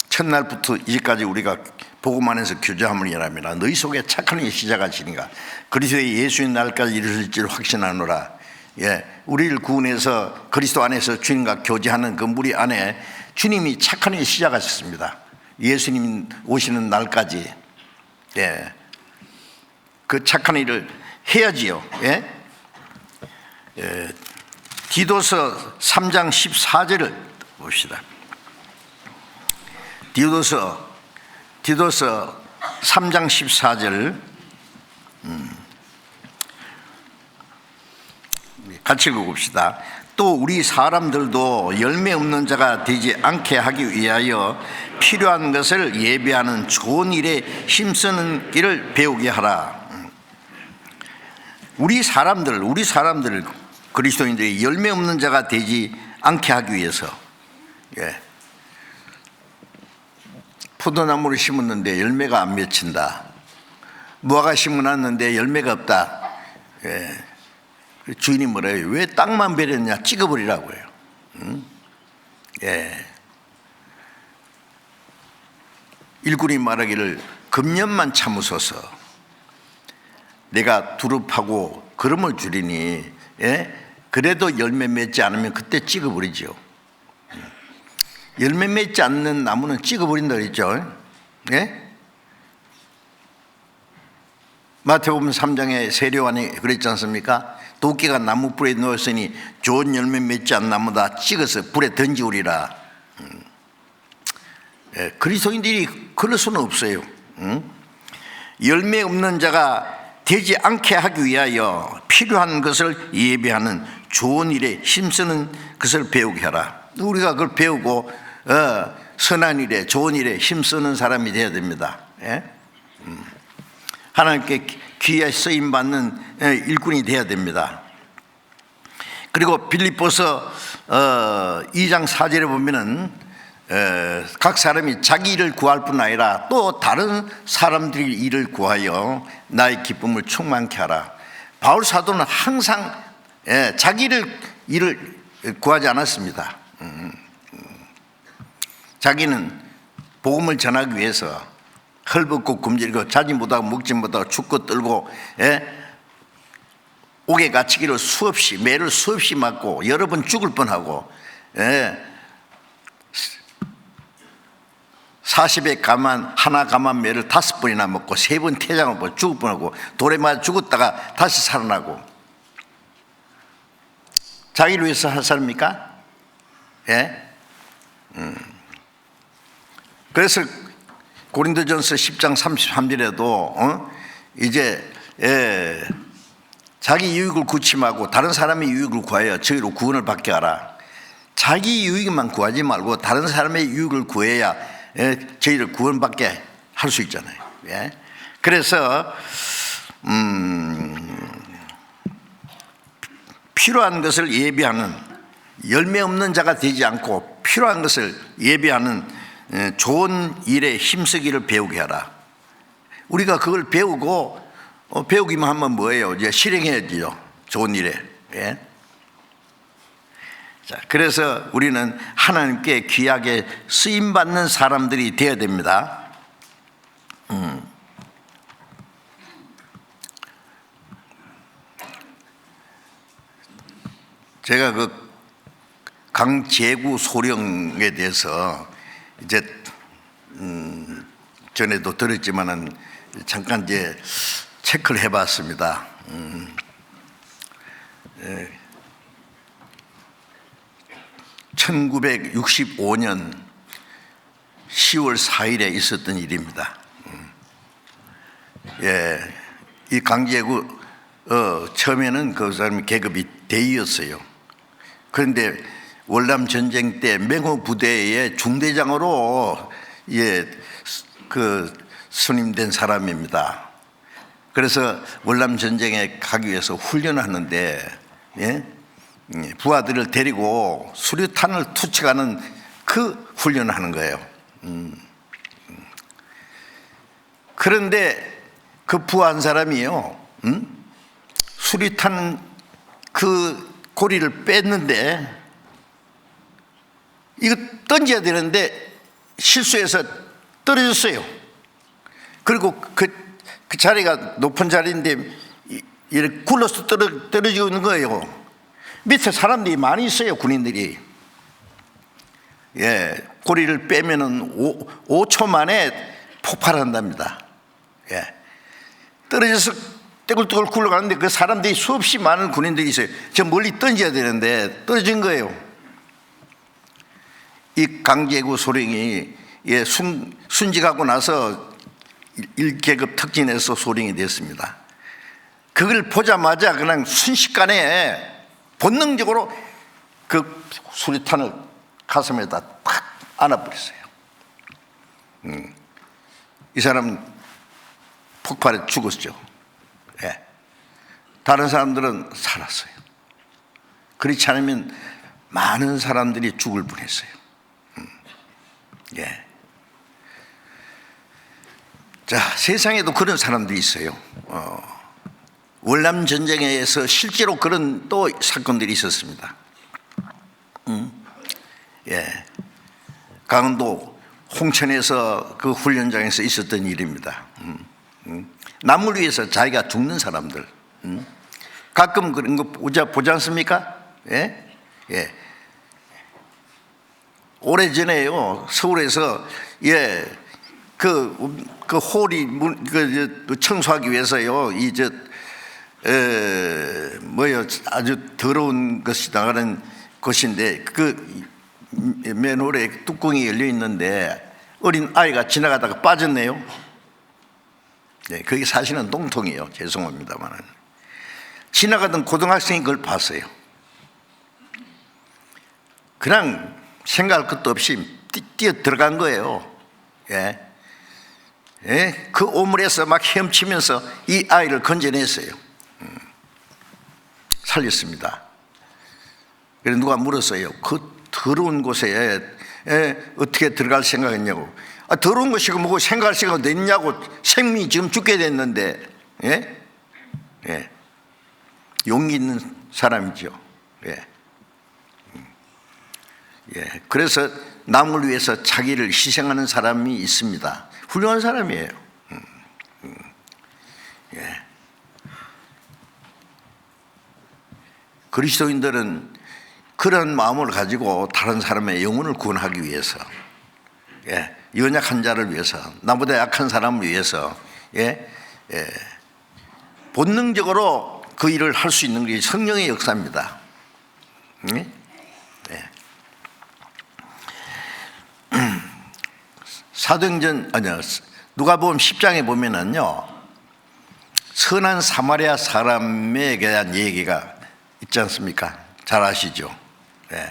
첫날부터 이제까지 우리가 복음 안에서 교제함이라미라 너희 속에 착한 일이 시작하시니까 그리스도의 예수의 날까지 이르실 줄 확신하노라. 우리를 구원해서 그리스도 안에서 주님과 교제하는 그 무리 안에 주님이 착한 일을 시작하셨습니다. 예수님 오시는 날까지 그 착한 일을 해야지요. 디도서 3장 14절을 봅시다. 디도서 3장 14절 같이 읽어봅시다. 또 우리 사람들도 열매 없는 자가 되지 않게 하기 위하여 필요한 것을 예배하는 좋은 일에 힘쓰는 길을 배우게 하라. 우리 사람들 그리스도인들이 열매 없는 자가 되지 않게 하기 위해서 포도나무를 심었는데 열매가 안 맺힌다. 무화과 심어놨는데 열매가 없다. 주인이 뭐라 해요? 왜 땅만 베렸냐? 찍어버리라고 해요. 일꾼이 말하기를 금년만 참으소서 내가 두릅하고 거름을 주리니 그래도 열매 맺지 않으면 그때 찍어버리죠. 열매 맺지 않는 나무는 찍어버린다 그랬죠. 마태복음 3장에 세례요한이 그랬지 않습니까? 도끼가 나무 불에 넣었으니 좋은 열매 맺지 않는 나무다 찍어서 불에 던지우리라. 그리스도인들이 그럴 수는 없어요. 열매 없는 자가 되지 않게 하기 위하여 필요한 것을 예배하는 좋은 일에 힘쓰는 것을 배우게 하라. 우리가 그걸 배우고 선한 일에 좋은 일에 힘쓰는 사람이 되어야 됩니다. 하나님께 귀에 쓰임받는 일꾼이 되어야 됩니다. 그리고 빌립보서 2장 4절에 보면은 각 사람이 자기 일을 구할 뿐 아니라 또 다른 사람들의 일을 구하여 나의 기쁨을 충만케 하라. 바울 사도는 항상 자기 일을 구하지 않았습니다. 자기는 복음을 전하기 위해서 헐벗고 굶주리고 자지 못하고 먹지 못하고 죽고 떨고 옥에 갇히기를 매를 수없이 맞고 여러 번 죽을 뻔하고 40에 하나 감한 매를 5번이나 먹고 3번 태장을 먹고 죽을 뻔하고 돌에 맞아 죽었다가 다시 살아나고 자기를 위해서 할 사람입니까? 그래서 고린도전서 10장 33절에도 이제 자기 유익을 구침하고 다른 사람의 유익을 구하여 저희로 구원을 받게 하라. 자기 유익만 구하지 말고 다른 사람의 유익을 구해야 저희를 구원받게 할 수 있잖아요. 예? 그래서 필요한 것을 예비하는, 열매 없는 자가 되지 않고 필요한 것을 예비하는 좋은 일에 힘쓰기를 배우게 하라. 우리가 그걸 배우고 배우기만 하면 뭐예요? 이제 실행해야죠. 좋은 일에. 예? 자, 그래서 우리는 하나님께 귀하게 쓰임받는 사람들이 되어야 됩니다. 제가 그 강제구 소령에 대해서 이제 전에도 들었지만은 잠깐 이제 체크를 해봤습니다. 1965년 10월 4일에 있었던 일입니다. 예, 이 강제구 처음에는 그 사람이 계급이 대위였어요. 그런데 월남 전쟁 때 맹호 부대의 중대장으로 선임된 사람입니다. 그래서 월남 전쟁에 가기 위해서 훈련하는데 부하들을 데리고 수류탄을 투척하는 그 훈련을 하는 거예요. 그런데 그 부하 한 사람이요, 수류탄 그 고리를 뺐는데 이거 던져야 되는데 실수해서 떨어졌어요. 그리고 그 자리가 높은 자리인데 이렇게 굴러서 떨어지고 있는 거예요. 밑에 사람들이 많이 있어요, 군인들이. 예, 고리를 빼면은 5초 만에 폭발한답니다. 예, 떨어져서 떼굴떼굴 굴러가는데 그 사람들이 수없이 많은 군인들이 있어요. 저 멀리 던져야 되는데 떨어진 거예요. 이 강제구 소령이 순직하고 나서 1계급 특진에서 소령이 됐습니다. 그걸 보자마자 그냥 순식간에 본능적으로 그 수류탄을 가슴에다 팍 안아버렸어요. 이 사람 폭발에 죽었죠. 예. 다른 사람들은 살았어요. 그렇지 않으면 많은 사람들이 죽을 뻔했어요. 예. 자, 세상에도 그런 사람들이 있어요. 월남 전쟁에서 실제로 그런 또 사건들이 있었습니다. 예, 강원도 홍천에서 그 훈련장에서 있었던 일입니다. 남을 위해서 자기가 죽는 사람들, 가끔 그런 거 보지 않습니까? 예, 예. 오래 전에요, 서울에서 그 홀이 청소하기 위해서요, 아주 더러운 것이 나가는 곳인데 그 맨홀에 뚜껑이 열려 있는데 어린 아이가 지나가다가 빠졌네요. 네, 그게 사실은 똥통이에요. 죄송합니다만 지나가던 고등학생이 그걸 봤어요. 그냥 생각할 것도 없이 뛰어 들어간 거예요. 예. 예? 그 오물에서 막 헤엄치면서 이 아이를 건져냈어요. 살렸습니다. 그래서 누가 물었어요. 그 더러운 곳에 어떻게 들어갈 생각했냐고. 더러운 것이고 뭐고 생각할 생각 어디 있냐고. 생명이 지금 죽게 됐는데. 예? 예. 용기 있는 사람이죠. 예. 예. 그래서 남을 위해서 자기를 희생하는 사람이 있습니다. 훌륭한 사람이에요. 예. 그리스도인들은 그런 마음을 가지고 다른 사람의 영혼을 구원하기 위해서, 예, 연약한 자를 위해서, 나보다 약한 사람을 위해서, 예, 예, 본능적으로 그 일을 할 수 있는 게 성령의 역사입니다. 예? 예. 사도행전 누가복음 10장에 보면은요, 선한 사마리아 사람에 대한 얘기가 있지 않습니까? 잘 아시죠? 예.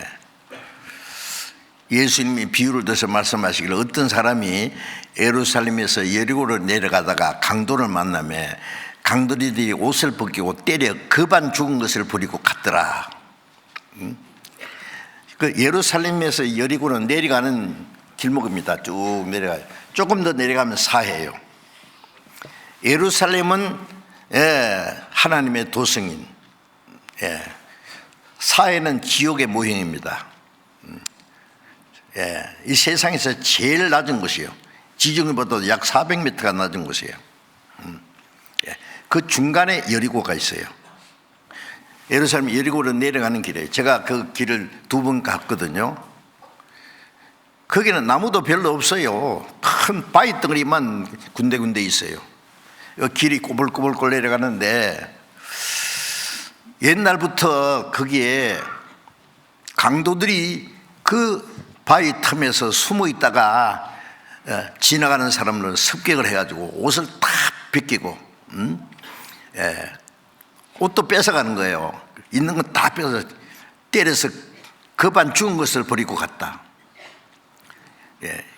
예수님이 비유를 들어서 말씀하시기를 어떤 사람이 예루살렘에서 여리고로 내려가다가 강도를 만나며 강도들이 옷을 벗기고 때려 급한 죽은 것을 버리고 갔더라. 그 예루살렘에서 여리고로 내려가는 길목입니다. 쭉 내려가요. 조금 더 내려가면 사해예요. 예루살렘은 하나님의 도성인, 사해는 지옥의 모형입니다. 이 세상에서 제일 낮은 곳이에요. 지중해보다 약 400m가 낮은 곳이에요. 그 중간에 여리고가 있어요. 예루살렘 여리고로 내려가는 길에 제가 그 길을 2번 갔거든요. 거기는 나무도 별로 없어요. 큰 바위 덩어리만 군데군데 있어요. 길이 꼬불꼬불 내려가는데 옛날부터 거기에 강도들이 그 바위 틈에서 숨어 있다가 지나가는 사람을 습격을 해가지고 옷을 다 벗기고 옷도 뺏어가는 거예요. 있는 건 다 뺏어서 때려서 급한 죽은 것을 버리고 갔다.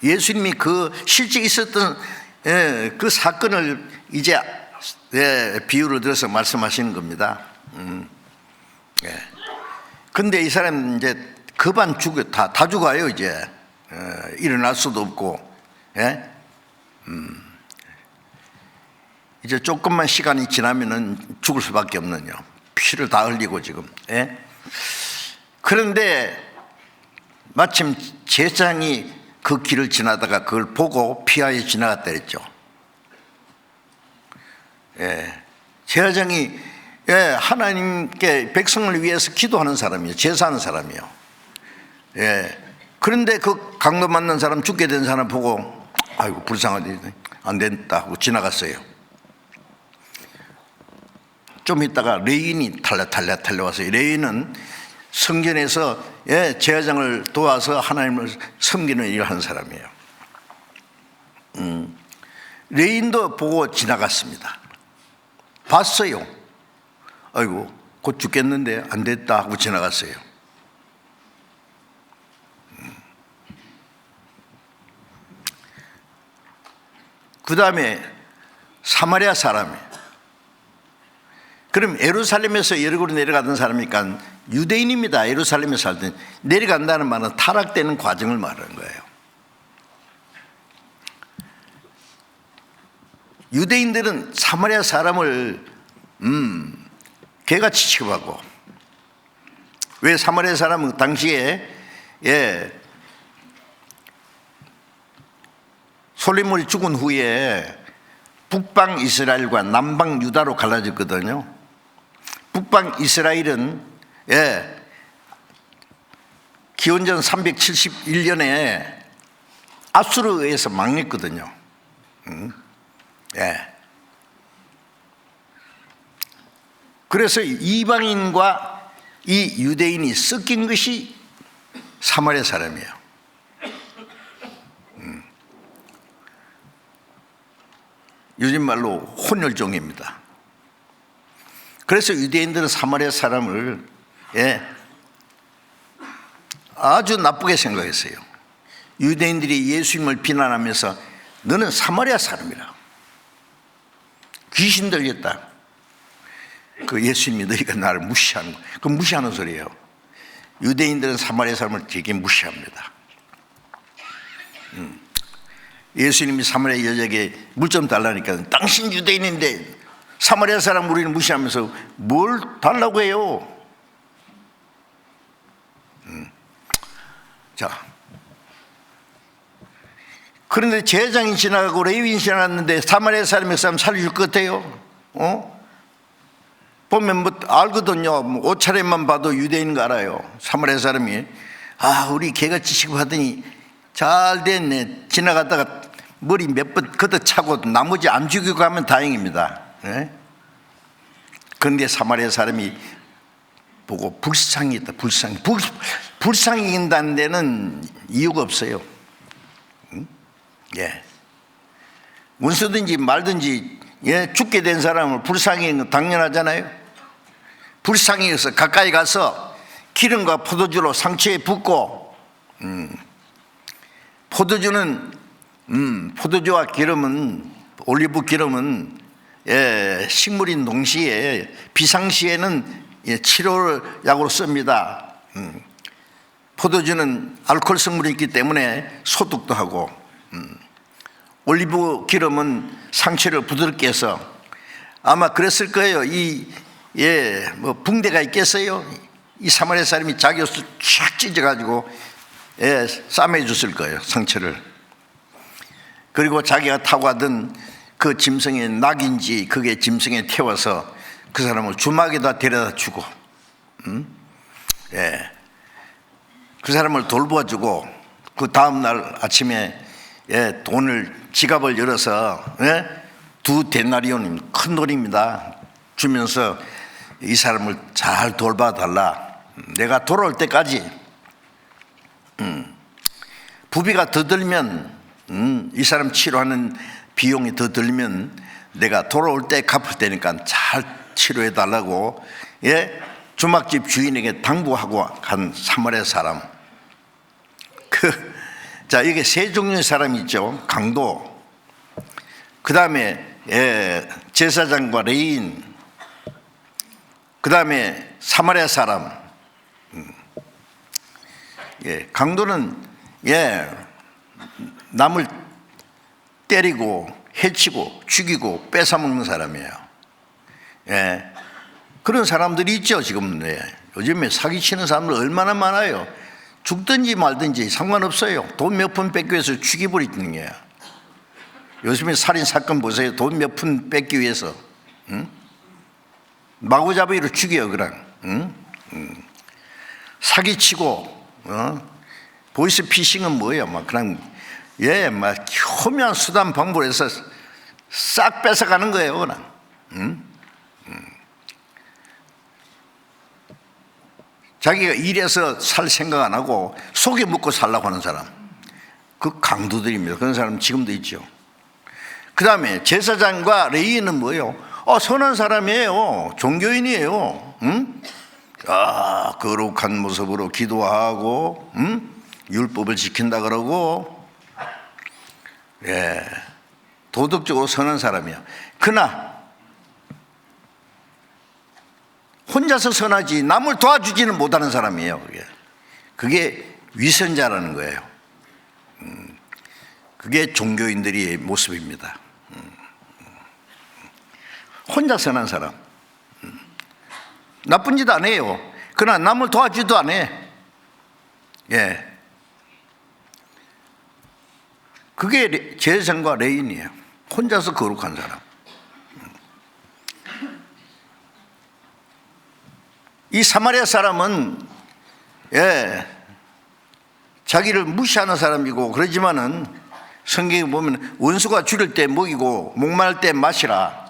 예수님이 그 실제 있었던 그 사건을 이제 비유를 들어서 말씀하시는 겁니다. 근데 이 사람 이제 급한 죽어 다 죽어요. 이제 일어날 수도 없고, 이제 조금만 시간이 지나면은 죽을 수밖에 없는요. 피를 다 흘리고 지금. 그런데 마침 제사장이 그 길을 지나다가 그걸 보고 피하여 지나갔다 했죠. 제사장이 하나님께 백성을 위해서 기도하는 사람이에요. 제사하는 사람이에요. 그런데 그 강도 만난 사람, 죽게 된 사람 보고 아이고 불쌍하지, 안 된다 하고 지나갔어요. 좀 있다가 레인이 달려와서, 레인은 성전에서 제사장을 도와서 하나님을 섬기는 일을 하는 사람이에요. 레인도 보고 지나갔습니다. 봤어요. 아이고 곧 죽겠는데 안 됐다 하고 지나갔어요. 그 다음에 사마리아 사람이에요. 그럼 예루살렘에서 여리고로 내려가던 사람이니까 유대인입니다. 예루살렘에 살던, 내려간다는 말은 타락되는 과정을 말하는 거예요. 유대인들은 사마리아 사람을 개같이 취급하고, 왜 사마리아 사람은 당시에 솔로몬이 죽은 후에 북방 이스라엘과 남방 유다로 갈라졌거든요. 북방 이스라엘은 기원전 371년에 아수르에 의해서 망했거든요. 그래서 이방인과 이 유대인이 섞인 것이 사마리아 사람이에요. 요즘 말로 혼혈종입니다. 그래서 유대인들은 사마리아 사람을 아주 나쁘게 생각했어요. 유대인들이 예수님을 비난하면서 너는 사마리아 사람이라, 귀신 들렸다. 그 예수님이 너희가 나를 무시하는 거, 그 무시하는 소리예요. 유대인들은 사마리아 사람을 되게 무시합니다. 예수님이 사마리아 여자에게 물 좀 달라니까 당신 유대인인데 사마리아 사람 우리는 무시하면서 뭘 달라고 해요? 자, 그런데 제사장이 지나가고 레위인이 지나갔는데 사마리아 사람이 그 사람 살려줄 것 같아요? 보면 뭐 알거든요. 뭐 옷차림만 봐도 유대인인 거 알아요. 사마리아 사람이 우리 개같이 취급하더니 잘 됐네. 지나가다가 머리 몇 번 걷어차고 나머지 안 죽이고 가면 다행입니다. 그런데 사마리아 사람이 보고 불쌍히 했다. 불쌍히 인다는 데는 이유가 없어요. 원수든지 말든지 죽게 된 사람을 불쌍히 는 당연하잖아요. 불쌍히 해서 가까이 가서 기름과 포도주로 상처에 붓고, 포도주는 포도주와 기름은, 올리브 기름은 식물인 동시에 비상시에는 치료약으로 씁니다. 포도주는 알코올 성분이 있기 때문에 소독도 하고, 올리브 기름은 상처를 부드럽게 해서, 아마 그랬을 거예요. 뭐 붕대가 있겠어요? 이 사마리아 사람이 자기 옷을 쫙 찢어가지고 싸매 줬을 거예요, 상처를. 그리고 자기가 타고 가던 그 짐승의 낙인지 그게 짐승에 태워서 그 사람을 주막에다 데려다 주고, 그 사람을 돌보아주고, 그 다음날 아침에 돈을, 지갑을 열어서 2데나리온, 큰 돈입니다, 주면서 이 사람을 잘 돌봐달라. 내가 돌아올 때까지 부비가 더 들면, 이 사람 치료하는 비용이 더 들면 내가 돌아올 때 갚을 테니까 잘 치료해 달라고 주막집 주인에게 당부하고 간 사마리아 사람. 자, 이게 세 종류의 사람이 있죠. 강도, 그 다음에 제사장과 레위인, 그 다음에 사마리아 사람. 강도는 남을 때리고 해치고 죽이고 뺏어먹는 사람이에요. 그런 사람들이 있죠. 지금 요즘에 사기치는 사람들 얼마나 많아요. 죽든지 말든지 상관없어요. 돈 몇 푼 뺏기 위해서 죽여버리는 거예요. 요즘에 살인사건 보세요. 돈 몇 푼 뺏기 위해서 마구잡이로 죽여요. 그냥 사기치고, 보이스 피싱은 뭐예요? 막 그냥 막 효묘한 수단 방법을 해서 싹 뺏어가는 거예요. 그냥 자기가 일해서 살 생각 안 하고 속에 묻고 살라고 하는 사람, 그 강도들입니다. 그런 사람 지금도 있죠. 그 다음에 제사장과 레위인은 뭐예요? 선한 사람이에요. 종교인이에요. 거룩한 모습으로 기도하고, 율법을 지킨다 그러고, 도덕적으로 선한 사람이야. 그러나 혼자서 선하지 남을 도와주지는 못하는 사람이에요. 그게 위선자라는 거예요. 그게 종교인들의 모습입니다. 혼자 선한 사람, 나쁜 짓 안 해요. 그러나 남을 도와주지도 안 해. 그게 제사장과 레위인이에요. 혼자서 거룩한 사람. 이 사마리아 사람은 자기를 무시하는 사람이고, 그러지만은 성경에 보면 원수가 줄일 때 먹이고 목마를 때 마시라.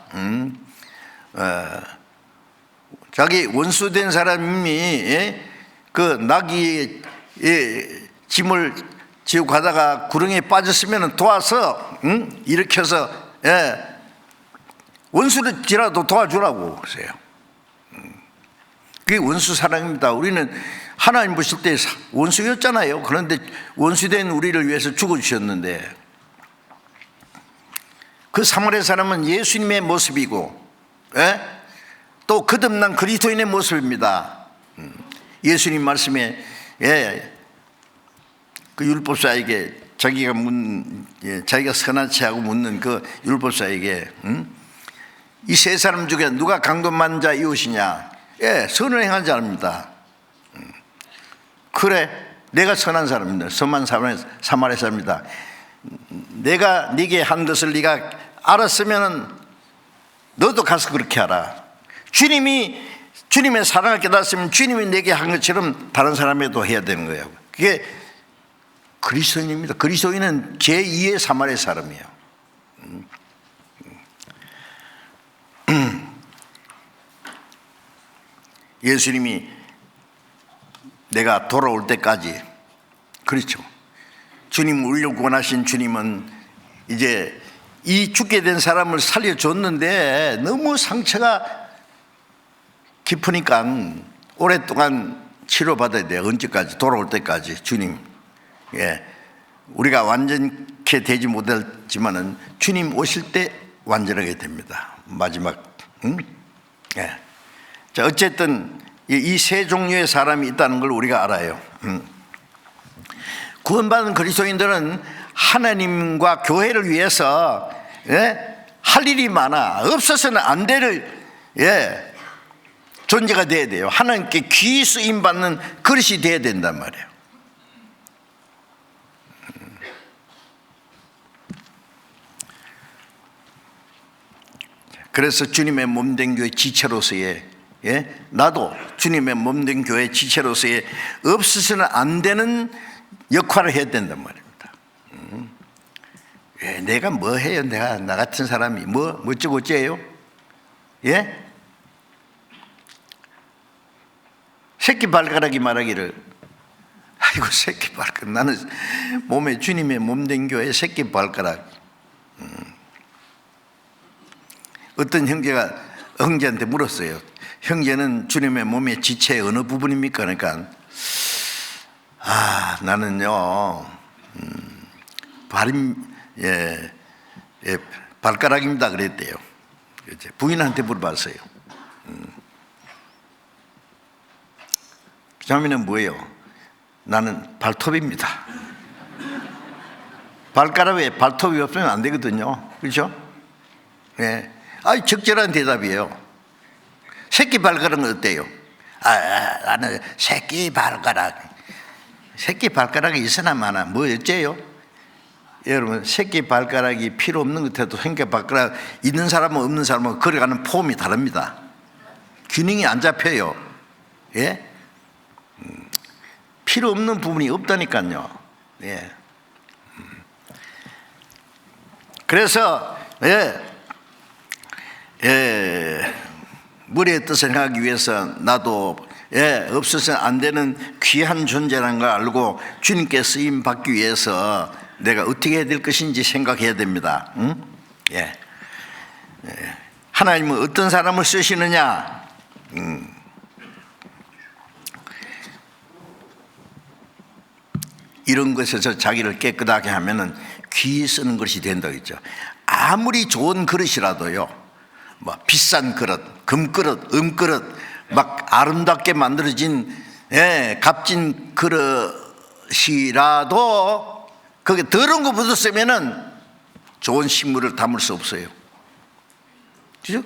자기 원수된 사람이 그 나귀의 짐을 지고 가다가 구렁이에 빠졌으면 도와서 일으켜서 원수를지라도 도와주라고 그러세요. 그게 원수 사랑입니다. 우리는 하나님 보실 때 원수였잖아요. 그런데 원수된 우리를 위해서 죽어주셨는데, 그 사마리아 사람은 예수님의 모습이고, 또 거듭난 그리스도인의 모습입니다. 예수님 말씀에 그 율법사에게 자기가 선한 체하고 묻는 그 율법사에게 이 세 사람 중에 누가 강도만 자 이웃이냐? 선을 행한 자입니다. 그래, 내가 선한 사람입니다. 선한 사마리아 사람입니다. 내가 네게 한 것을 네가 알았으면 너도 가서 그렇게 하라. 주님의 사랑을 깨달았으면 주님이 내게 한 것처럼 다른 사람에도 해야 되는 거예요. 그게 그리스도인입니다. 그리스도인은 제2의 사마리아 사람이에요. 예수님이 내가 돌아올 때까지, 그렇죠, 주님, 우리를 구원하신 주님은 이제 이 죽게 된 사람을 살려줬는데 너무 상처가 깊으니까 오랫동안 치료받아야 돼요. 언제까지? 돌아올 때까지. 주님, 우리가 완전 그렇게 되지 못했지만은 주님 오실 때 완전하게 됩니다. 마지막. 예. 자, 어쨌든 이 세 종류의 사람이 있다는 걸 우리가 알아요. 구원받은 그리스도인들은 하나님과 교회를 위해서 할 일이 많아 없어서는 안 될 존재가 돼야 돼요. 하나님께 귀히 쓰임 받는 그릇이 돼야 된단 말이에요. 그래서 주님의 몸된 교회 지체로서의 나도 주님의 몸된 교회 지체로서의 없어서는 안 되는 역할을 해야 된단 말입니다. 내가 뭐 해요? 내가 나 같은 사람이 뭐 어쩌고저쩌요? 예? 새끼 발가락이 말하기를, 아이고 새끼 발가락, 나는 몸에 주님의 몸된 교회 새끼 발가락. 어떤 형제한테 물었어요. 형제는 주님의 몸의 지체의 어느 부분입니까? 그러니까 나는요 발가락입니다 그랬대요. 부인한테 물어봤어요. 자매는 뭐예요? 나는 발톱입니다. 발가락에 발톱이 없으면 안 되거든요. 그렇죠? 예. 적절한 대답이에요. 새끼 발가락은 어때요? 나는 새끼 발가락이 있으나 마나 뭐 어째요? 여러분, 새끼 발가락이 필요 없는 것 같아도 새끼 발가락 있는 사람은 없는 사람은 걸어가는 폼이 다릅니다. 균형이 안 잡혀요. 예? 필요 없는 부분이 없다니까요. 예. 그래서 머리의 뜻을 행하기 위해서 나도 없어서는 안 되는 귀한 존재라는 걸 알고 주님께 쓰임 받기 위해서 내가 어떻게 해야 될 것인지 생각해야 됩니다. 하나님은 어떤 사람을 쓰시느냐? 이런 것에서 자기를 깨끗하게 하면은 귀히 쓰는 것이 된다고 했죠. 아무리 좋은 그릇이라도요, 뭐 비싼 그릇, 금그릇, 은그릇, 막 아름답게 만들어진 값진 그릇이라도 거기에 더러운 거 묻었으면은 좋은 식물을 담을 수 없어요. 그죠?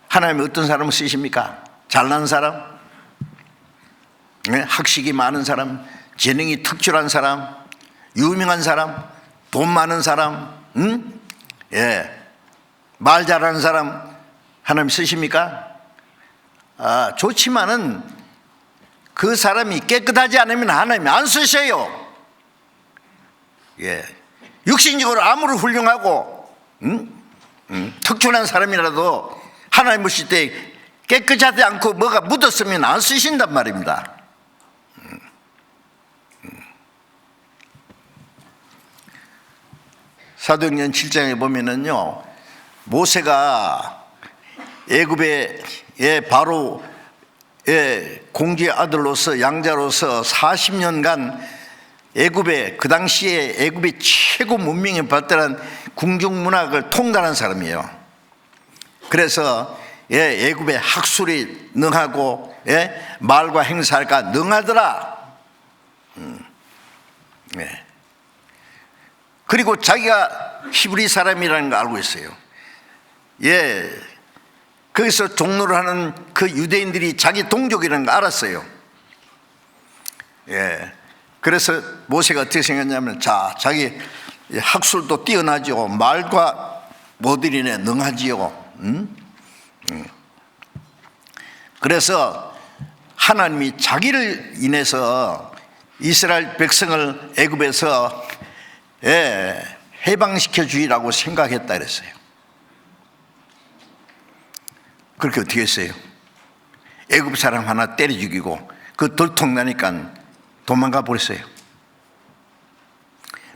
하나님이 어떤 사람을 쓰십니까? 잘난 사람, 학식이 많은 사람, 재능이 특출한 사람, 유명한 사람, 돈 많은 사람, 말 잘하는 사람 하나님 쓰십니까? 좋지만은 그 사람이 깨끗하지 않으면 하나님이 안 쓰셔요. 육신적으로 아무리 훌륭하고 특출난 사람이라도 하나님 보실 때 깨끗하지 않고 뭐가 묻었으면 안 쓰신단 말입니다. 사도행전 7장에 보면은요, 모세가 애굽의 바로 공주의 아들로서 양자로서 40년간 애굽의 그 당시에 애굽의 최고 문명에 발달한 궁중 문학을 통달한 사람이에요. 그래서 애굽의 학술이 능하고 말과 행사가 능하더라. 그리고 자기가 히브리 사람이라는 걸 알고 있어요. 거기서 종로를 하는 그 유대인들이 자기 동족이라는 걸 알았어요. 그래서 모세가 어떻게 생각했냐면, 자기 학술도 뛰어나죠. 말과 모들이네 능하지요. 그래서 하나님이 자기를 인해서 이스라엘 백성을 애굽에서 해방시켜 주리라고 생각했다 그랬어요. 그렇게 어떻게 했어요? 애굽 사람 하나 때려 죽이고 그 돌통 나니까 도망가 버렸어요.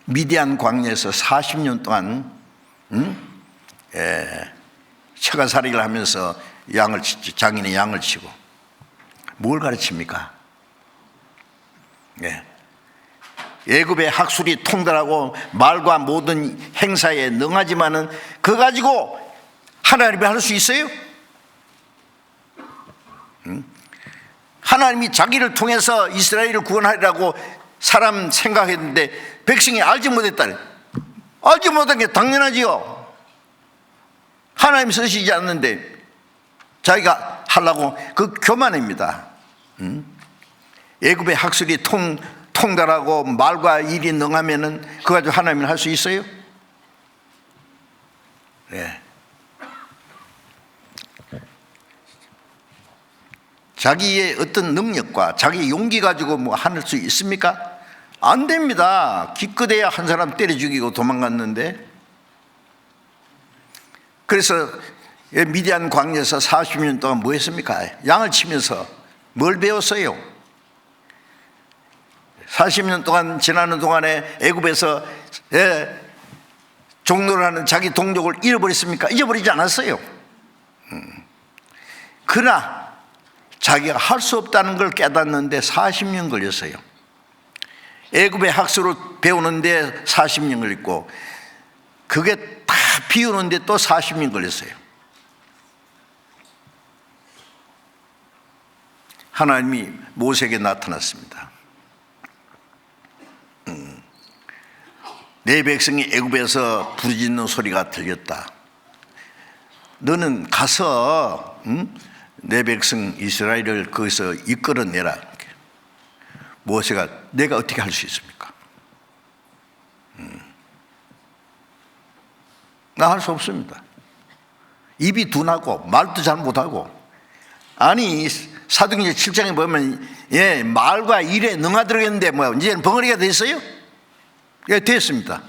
미디안 광야에서 40년 동안 처가살이를 하면서 장인의 양을 치고. 뭘 가르칩니까? 애굽의 학술이 통달하고 말과 모든 행사에 능하지만은 그거 가지고 하나님이 할 수 있어요? 하나님이 자기를 통해서 이스라엘을 구원하리라고 사람 생각했는데 백성이 알지 못했다. 알지 못한 게 당연하지요. 하나님 쓰시지 않는데 자기가 하려고 그 교만입니다. 애굽의 학술이 통달하고 말과 일이 능하면은 그거 가지고 하나님을 할 수 있어요? 네. 자기의 어떤 능력과 자기 용기 가지고 뭐 할 수 있습니까? 안 됩니다. 기껏해야 한 사람 때려 죽이고 도망갔는데. 그래서 미디안 광야에서 40년 동안 뭐 했습니까? 양을 치면서 뭘 배웠어요? 40년 동안 지나는 동안에 애굽에서 종로를 하는 자기 동족을 잃어버렸습니까? 잊어버리지 않았어요. 그러나 자기가 할 수 없다는 걸 깨닫는데 40년 걸렸어요. 애굽의 학술을 배우는데 40년 걸렸고 그게 다 비우는데 또 40년 걸렸어요. 하나님이 모세에게 나타났습니다. 내 백성이 애굽에서 부르짖는 소리가 들렸다. 너는 가서 내 백성 이스라엘을 거기서 이끌어내라. 모세가 내가 어떻게 할 수 있습니까? 나 할 수 없습니다. 입이 둔하고 말도 잘 못하고. 아니 사도행전 7장에 보면 말과 일에 능하더라겠는데 뭐 이제는 벙어리가 됐어요? 예, 됐습니다.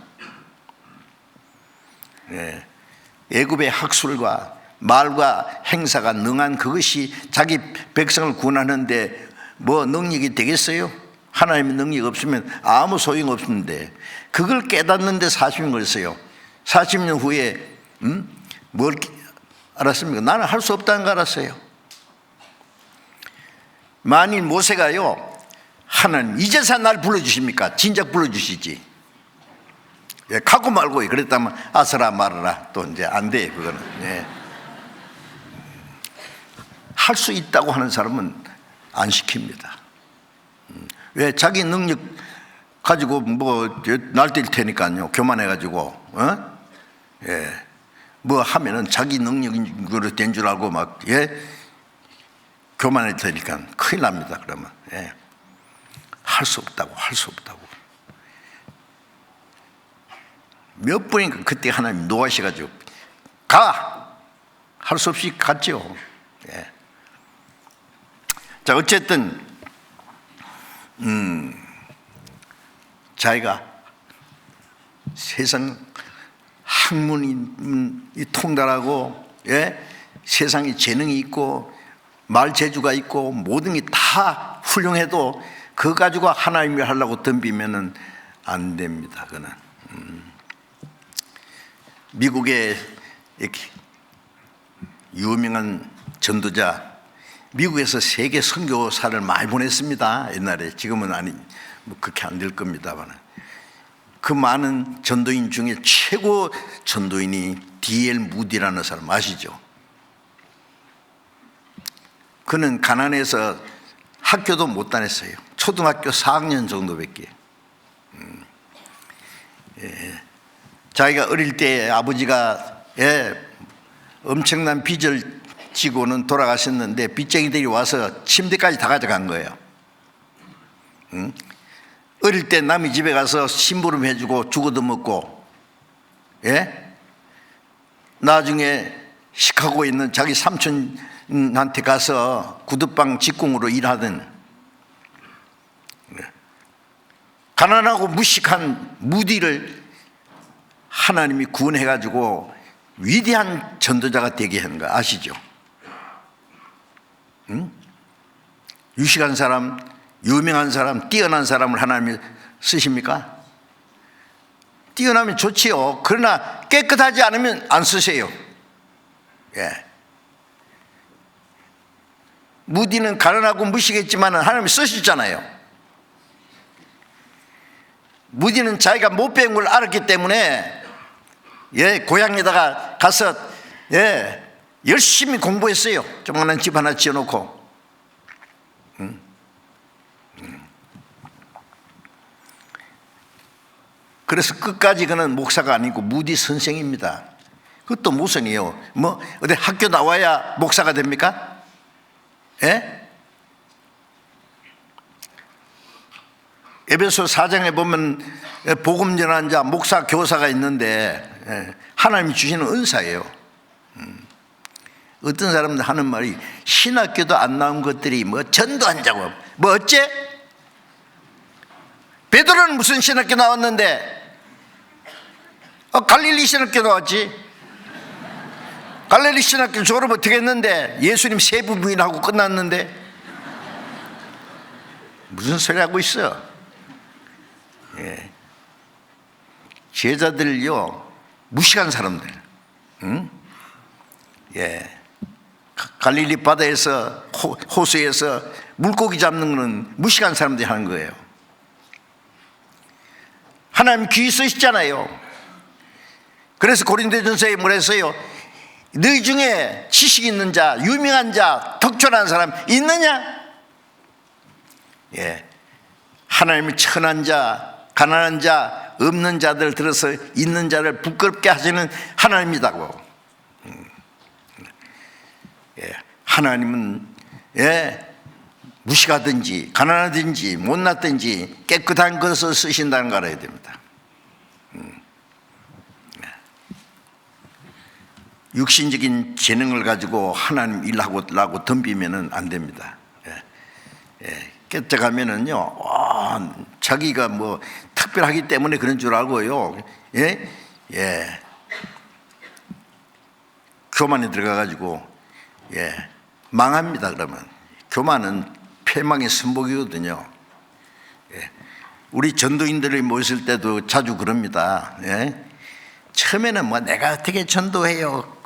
애굽의 학술과 말과 행사가 능한 그것이 자기 백성을 구원하는데 뭐 능력이 되겠어요? 하나님의 능력이 없으면 아무 소용없는데 그걸 깨닫는데 40년 걸렸어요. 40년 후에 뭘 알았습니까? 나는 할 수 없다는 거 알았어요. 만일 모세가요, 하나님 이제서 날 불러주십니까? 진작 불러주시지. 갖고 말고 그랬다면 아서라 말아라. 또 이제 안 돼, 그거는. 할 수 있다고 하는 사람은 안 시킵니다. 왜? 자기 능력 가지고 뭐 날뛸 테니까요. 교만해가지고 뭐 하면은 자기 능력으로 된 줄 알고 막 교만할 테니까 큰일 납니다. 그러면 할 수 없다고. 몇 번인가 그때 하나님 노하셔가지고 가! 할 수 없이 갔죠. 자, 어쨌든 자기가 세상 학문이 통달하고 세상에 재능이 있고 말 재주가 있고 모든 게 다 훌륭해도 그거 가지고 하나님을 하려고 덤비면은 안 됩니다. 그거는 미국의 이렇게 유명한 전도자, 미국에서 세계 선교사를 많이 보냈습니다. 옛날에. 지금은 아니 뭐 그렇게 안 될 겁니다만 그 많은 전도인 중에 최고 전도인이 D.L. 무디라는 사람 아시죠? 그는 가난해서 학교도 못 다녔어요. 초등학교 4학년 정도밖에. 자기가 어릴 때 아버지가 엄청난 빚을 지고는 돌아가셨는데 빚쟁이들이 와서 침대까지 다 가져간 거예요. 어릴 때 남의 집에 가서 심부름 해주고 죽어도 먹고, 나중에 시카고에 있는 자기 삼촌한테 가서 구두방 직공으로 일하던 가난하고 무식한 무디를 하나님이 구원해가지고 위대한 전도자가 되게 하는 거 아시죠? 유식한 사람, 유명한 사람, 뛰어난 사람을 하나님이 쓰십니까? 뛰어나면 좋지요. 그러나 깨끗하지 않으면 안 쓰세요. 무디는 가난하고 무식했지만 하나님이 쓰시잖아요. 무디는 자기가 못 배운 걸 알았기 때문에 고향에다가 가서 열심히 공부했어요. 조그마한 집 하나 지어놓고. 그래서 끝까지 그는 목사가 아니고 무디 선생입니다. 그것도 무슨이에요? 뭐 어디 학교 나와야 목사가 됩니까? 에베소 4장에 보면 복음 전하는 자, 목사, 교사가 있는데 하나님이 주시는 은사예요. 어떤 사람들 하는 말이 신학교도 안 나온 것들이 뭐 전도한다고 뭐 어째? 베드로는 무슨 신학교 나왔는데? 갈릴리 신학교 나왔지. 갈릴리 신학교 졸업 어떻게 했는데? 예수님 세부 부인하고 끝났는데 무슨 소리 하고 있어? 제자들요 무식한 사람들. 갈릴리 바다에서 호수에서 물고기 잡는 거는 무식한 사람들이 하는 거예요. 하나님 귀 쓰시잖아요. 그래서 고린도전서에 뭐라 했어요? 너희 중에 지식 있는 자, 유명한 자, 덕존한 사람 있느냐? 하나님이 천한 자, 가난한 자, 없는 자들 들어서 있는 자를 부끄럽게 하시는 하나님이다고. 하나님은 무식하든지 가난하든지 못났든지 깨끗한 것을 쓰신다는 걸 알아야 됩니다. 육신적인 재능을 가지고 하나님 일하고 덤비면 안 됩니다. 깨뜨가면은요, 자기가 뭐 특별하기 때문에 그런 줄 알고요, 교만에 들어가가지고, 망합니다. 그러면 교만은 패망의 선복이거든요. 우리 전도인들이 모였을 때도 자주 그럽니다. 처음에는 뭐 내가 어떻게 전도해요,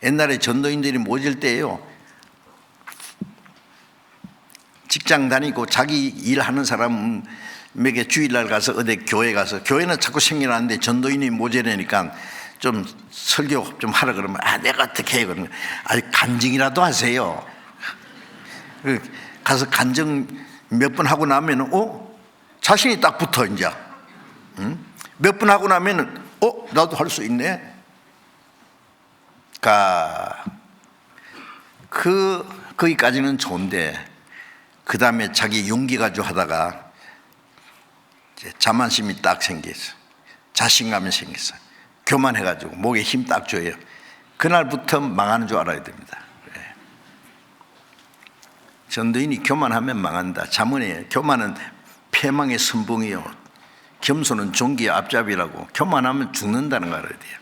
옛날에 전도인들이 모일 때요, 직장 다니고 자기 일하는 사람에게 주일날 가서 어디 교회 가서, 교회는 자꾸 생겨나는데 전도인이 모자라니까 좀 설교 좀 하라 그러면 내가 어떻게 해 그러면 간증이라도 하세요. 가서 간증 몇 번 하고 나면 자신이 딱 붙어 이제. 몇 번 하고 나면 나도 할 수 있네. 거기까지는 좋은데 그 다음에 자기 용기 가지고 하다가 이제 자만심이 딱 생겼어. 자신감이 생겼어. 교만해가지고 목에 힘 딱 줘요. 그날부터 망하는 줄 알아야 됩니다. 전도인이 교만하면 망한다. 자문이에요. 교만은 패망의 선봉이요, 겸손은 종기의 앞잡이라고. 교만하면 죽는다는 걸 알아야 돼요.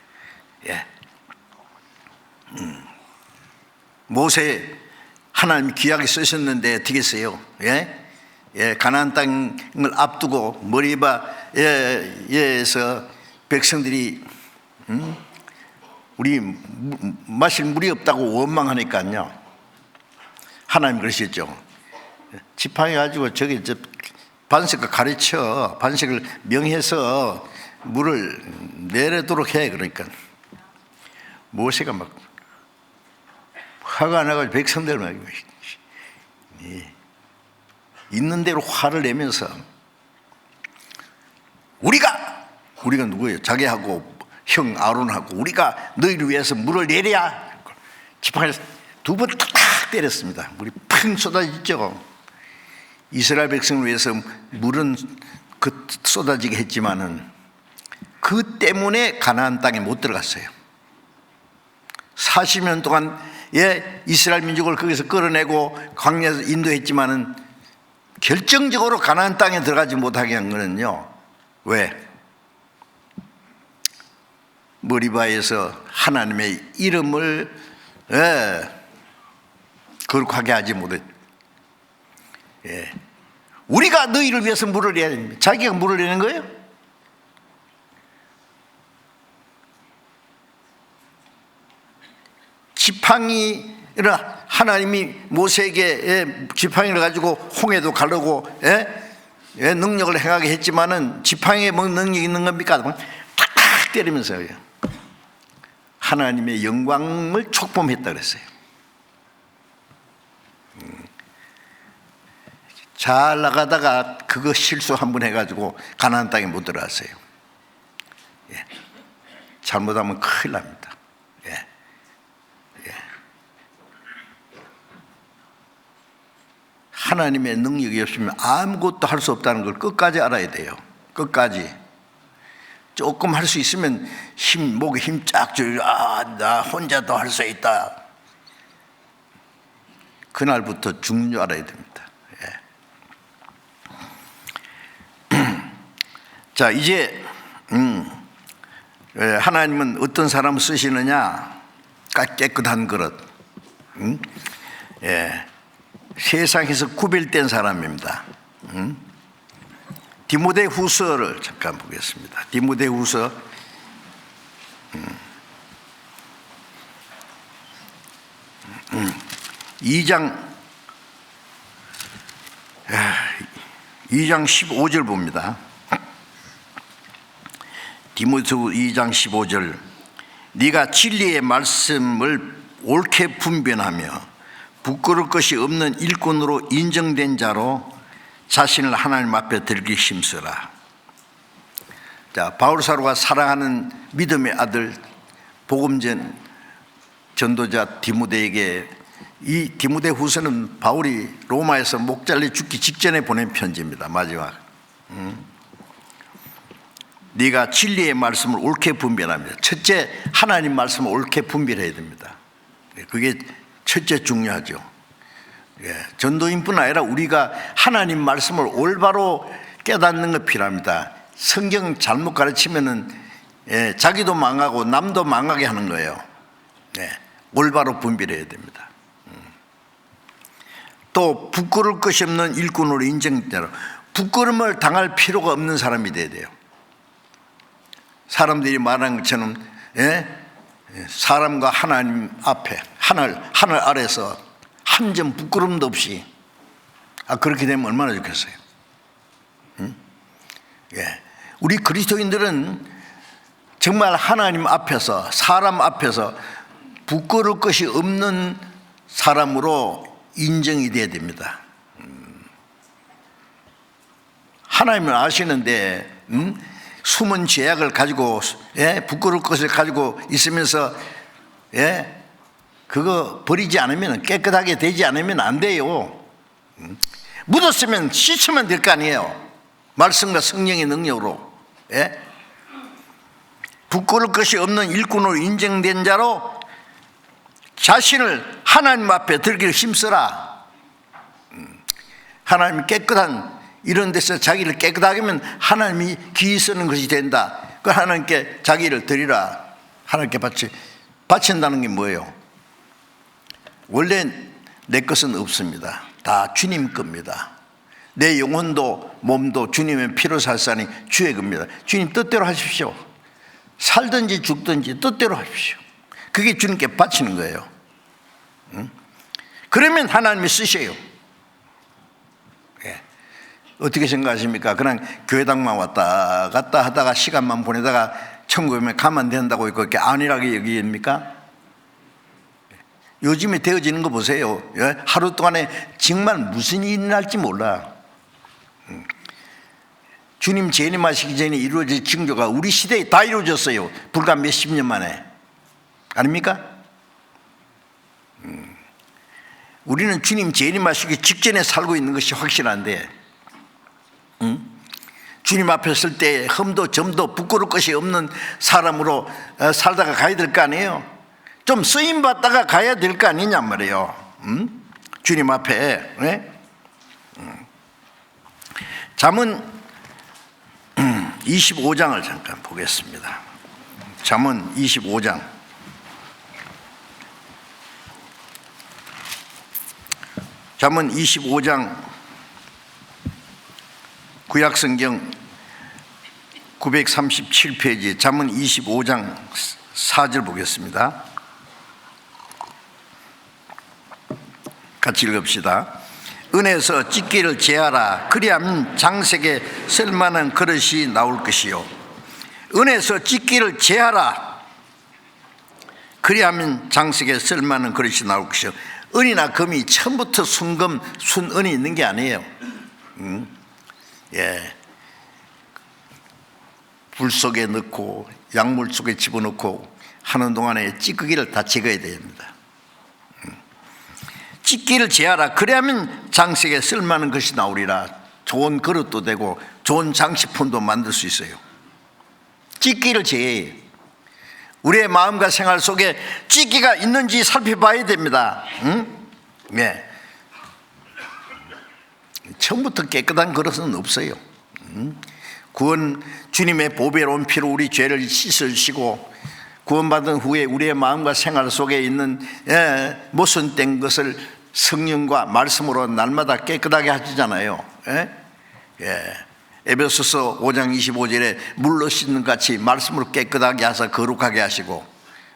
모세 하나님이 귀하게 쓰셨는데 어떻게 했어요? 가나안 땅을 앞두고 머리바에서 백성들이 우리 마실 물이 없다고 원망하니까요, 하나님 그러셨죠. 지팡이 가지고 저기 반석을 가르쳐, 반석을 명해서 물을 내리도록 해. 그러니까 모세가 막 화가 나가지고 백성들 막 있는 대로 화를 내면서 우리가 누구예요? 자기하고 형 아론하고 우리가 너희를 위해서 물을 내랴. 지팡이를 두 번 탁 때렸습니다. 물이 펑 쏟아지죠. 이스라엘 백성을 위해서 물은 쏟아지게 했지만은 그 때문에 가나안 땅에 못 들어갔어요. 40년 동안 이스라엘 민족을 거기서 끌어내고 광야에서 인도했지만은 결정적으로 가나안 땅에 들어가지 못하게 한 거는요, 왜? 머리바에서 하나님의 이름을 거룩하게 하지 못했. 우리가 너희를 위해서 물을 내야 됩니다. 자기가 물을 내는 거예요? 지팡이를 하나님이 모세에게 지팡이를 가지고 홍해도 가르고 능력을 행하게 했지만은 지팡이에 뭐 능력이 있는 겁니까? 탁 때리면서요. 하나님의 영광을 촉범했다 그랬어요. 잘 나가다가 그거 실수 한 번 해가지고 가나안 땅에 못 들어갔어요. 예. 잘못하면 큰일 납니다. 예. 예. 하나님의 능력이 없으면 아무것도 할 수 없다는 걸 끝까지 알아야 돼요. 끝까지. 조금 할 수 있으면 목에 힘 쫙 줘요. 나 혼자도 할 수 있다. 그날부터 죽는 줄 알아야 됩니다. 자, 이제 하나님은 어떤 사람을 쓰시느냐? 깨끗한 그릇. 세상에서 구별된 사람입니다. 디모데후서를 잠깐 보겠습니다. 디모데후서 2장 15절 봅니다. 디모데후서 2장 15절. 네가 진리의 말씀을 옳게 분별하며 부끄러울 것이 없는 일꾼으로 인정된 자로 자신을 하나님 앞에 들기 힘쓰라. 자, 바울 사도가 사랑하는 믿음의 아들 복음전 전도자 디모데에게, 이 디모데후서는 바울이 로마에서 목 잘려 죽기 직전에 보낸 편지입니다. 마지막. 네가 진리의 말씀을 옳게 분별합니다. 첫째, 하나님 말씀을 옳게 분별해야 됩니다. 그게 첫째 중요하죠. 전도인뿐 아니라 우리가 하나님 말씀을 올바로 깨닫는 것 필요합니다. 성경 잘못 가르치면은 자기도 망하고 남도 망하게 하는 거예요. 올바로 분별해야 됩니다. 또 부끄러울 것이 없는 일꾼으로 인정되라. 부끄러움을 당할 필요가 없는 사람이 돼야 돼요. 사람들이 말하는 것처럼 사람과 하나님 앞에 하늘 아래서 한 점 부끄러움도 없이, 그렇게 되면 얼마나 좋겠어요. 우리 그리스도인들은 정말 하나님 앞에서, 사람 앞에서 부끄러울 것이 없는 사람으로 인정이 돼야 됩니다. 하나님은 아시는데 숨은 죄악을 가지고 부끄러울 것을 가지고 있으면서 그거 버리지 않으면, 깨끗하게 되지 않으면 안 돼요. 묻었으면 씻으면 될 거 아니에요. 말씀과 성령의 능력으로. 부끄러울 것이 없는 일꾼으로 인정된 자로 자신을 하나님 앞에 들기를 힘쓰라. 하나님이 깨끗한 이런 데서 자기를 깨끗하게 하면 하나님이 귀히 쓰는 것이 된다. 그 하나님께 자기를 드리라. 하나님께 바친다는 게 뭐예요? 원래 내 것은 없습니다. 다 주님 겁니다. 내 영혼도 몸도 주님의 피로 살사니 주의 겁니다. 주님 뜻대로 하십시오. 살든지 죽든지 뜻대로 하십시오. 그게 주님께 바치는 거예요. 그러면 하나님이 쓰셔요. 어떻게 생각하십니까? 그냥 교회당만 왔다 갔다 하다가 시간만 보내다가 천국에 가면 된다고 그렇게 안일하게 여깁니까? 요즘에 되어지는 거 보세요. 하루 동안에 정말 무슨 일이 날지 몰라. 주님 재림하시기 전에 이루어질 징조가 우리 시대에 다 이루어졌어요. 불과 몇십 년 만에. 아닙니까? 우리는 주님 재림하시기 직전에 살고 있는 것이 확실한데, 주님 앞에 설 때 흠도 점도 부끄러울 것이 없는 사람으로 살다가 가야 될 거 아니에요. 좀 쓰임 받다가 가야 될 거 아니냔 말이에요. 주님 앞에. 잠언 25장을 잠깐 보겠습니다. 잠언 25장. 잠언 25장 구약성경 937페이지 잠언 25장 4절 보겠습니다. 같이 읽읍시다. 은에서 찢기를 제하라. 그리하면 장색에 쓸만한 그릇이 나올 것이요. 은에서 찢기를 제하라. 그리하면 장색에 쓸만한 그릇이 나올 것이요. 은이나 금이 처음부터 순금, 순은이 있는 게 아니에요. 불 속에 넣고 약물 속에 집어넣고 하는 동안에 찌꺼기를 다 제거해야 됩니다. 찌꺼기를 제하라. 그래야만 장식에 쓸만한 것이 나오리라. 좋은 그릇도 되고 좋은 장식품도 만들 수 있어요. 찌꺼기를 제해야. 우리의 마음과 생활 속에 찌꺼기가 있는지 살펴봐야 됩니다. 네. 처음부터 깨끗한 그릇은 없어요. 구원, 주님의 보배로운 피로 우리 죄를 씻으시고 구원받은 후에 우리의 마음과 생활 속에 있는 모순된 것을 성령과 말씀으로 날마다 깨끗하게 하시잖아요. 에베소서 5장 25절에 물로 씻는 같이 말씀으로 깨끗하게 하사 거룩하게 하시고,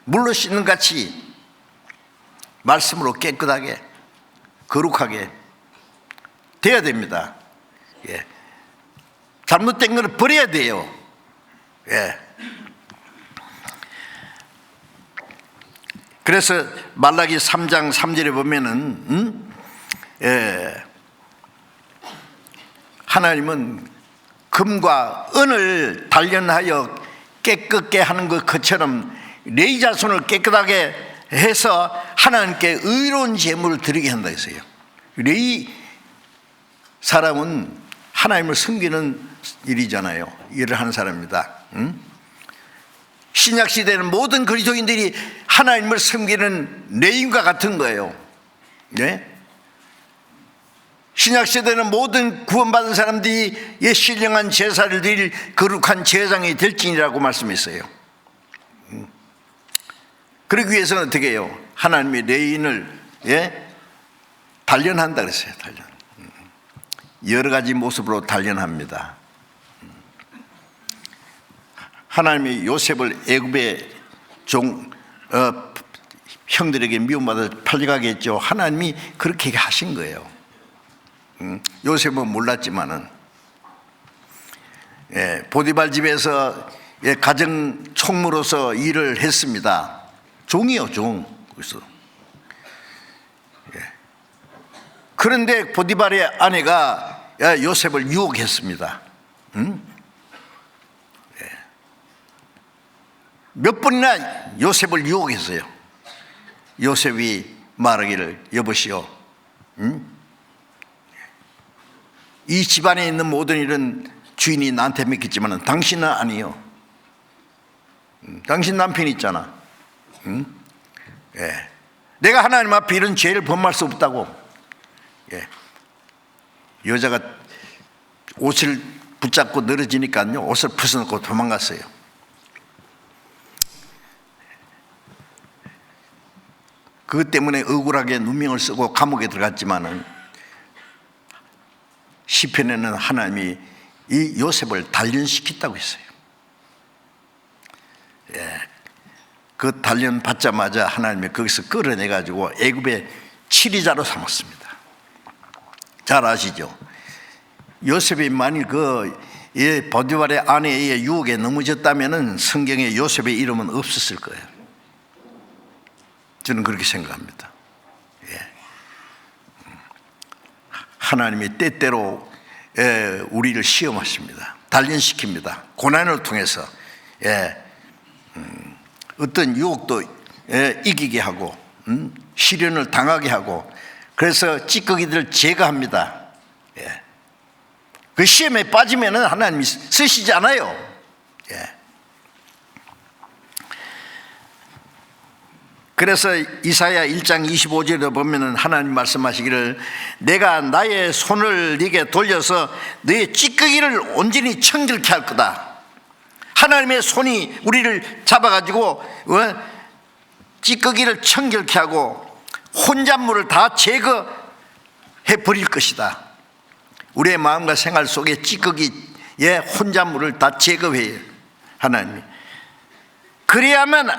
물로 씻는 같이 말씀으로 깨끗하게 거룩하게 돼야 됩니다. 잘못된 것을 버려야 돼요. 그래서 말라기 3장 3절에 보면은 하나님은 금과 은을 단련하여 깨끗게 하는 것처럼 너희 자손을 깨끗하게 해서 하나님께 의로운 제물을 드리게 한다 했어요. 너희 사람은 하나님을 섬기는 일이잖아요. 일을 하는 사람입니다. 신약 시대는 모든 그리스도인들이 하나님을 섬기는 레인과 같은 거예요. 네? 신약 시대는 모든 구원받은 사람들이 신령한 제사를 드릴 거룩한 제사장이 될지니라고 말씀했어요. 그러기 위해서는 어떻게 해요? 하나님의 레인을 단련한다 그랬어요. 단련. 여러 가지 모습으로 단련합니다. 하나님이 요셉을 애굽의 형들에게 미움받아 팔려가게 했죠. 하나님이 그렇게 하신 거예요. 요셉은 몰랐지만은 보디발 집에서 가정 총무로서 일을 했습니다. 종이요, 종. 그래서 그런데 보디발의 아내가 요셉을 유혹했습니다. 몇 번이나 요셉을 유혹했어요. 요셉이 말하기를, 여보시오, 이 집안에 있는 모든 일은 주인이 나한테 맡겼지만 당신은 아니요. 당신 남편이 있잖아. 내가 하나님 앞에 이런 죄를 범할 수 없다고. 여자가 옷을 붙잡고 늘어지니까요, 옷을 벗어놓고 도망갔어요. 그것 때문에 억울하게 누명을 쓰고 감옥에 들어갔지만은 시편에는 하나님이 이 요셉을 단련시켰다고 했어요. 그 단련 받자마자 하나님이 거기서 끌어내가지고 애굽의 치리자로 삼았습니다. 잘 아시죠? 요셉이 만일 보디발의 아내의 유혹에 넘어졌다면은 성경에 요셉의 이름은 없었을 거예요. 저는 그렇게 생각합니다. 하나님이 때때로 우리를 시험하십니다. 단련시킵니다. 고난을 통해서 어떤 유혹도 이기게 하고 시련을 당하게 하고, 그래서 찌꺼기들을 제거합니다. 그 시험에 빠지면 하나님이 쓰시지 않아요. 그래서 이사야 1장 25절에 보면 하나님 말씀하시기를, 내가 나의 손을 네게 돌려서 너의 찌꺼기를 온전히 청결케 할 거다. 하나님의 손이 우리를 잡아가지고 찌꺼기를 청결케 하고 혼잣물을 다 제거해 버릴 것이다. 우리의 마음과 생활 속에 찌꺼기의 혼잣물을 다 제거해요, 하나님이. 그래야만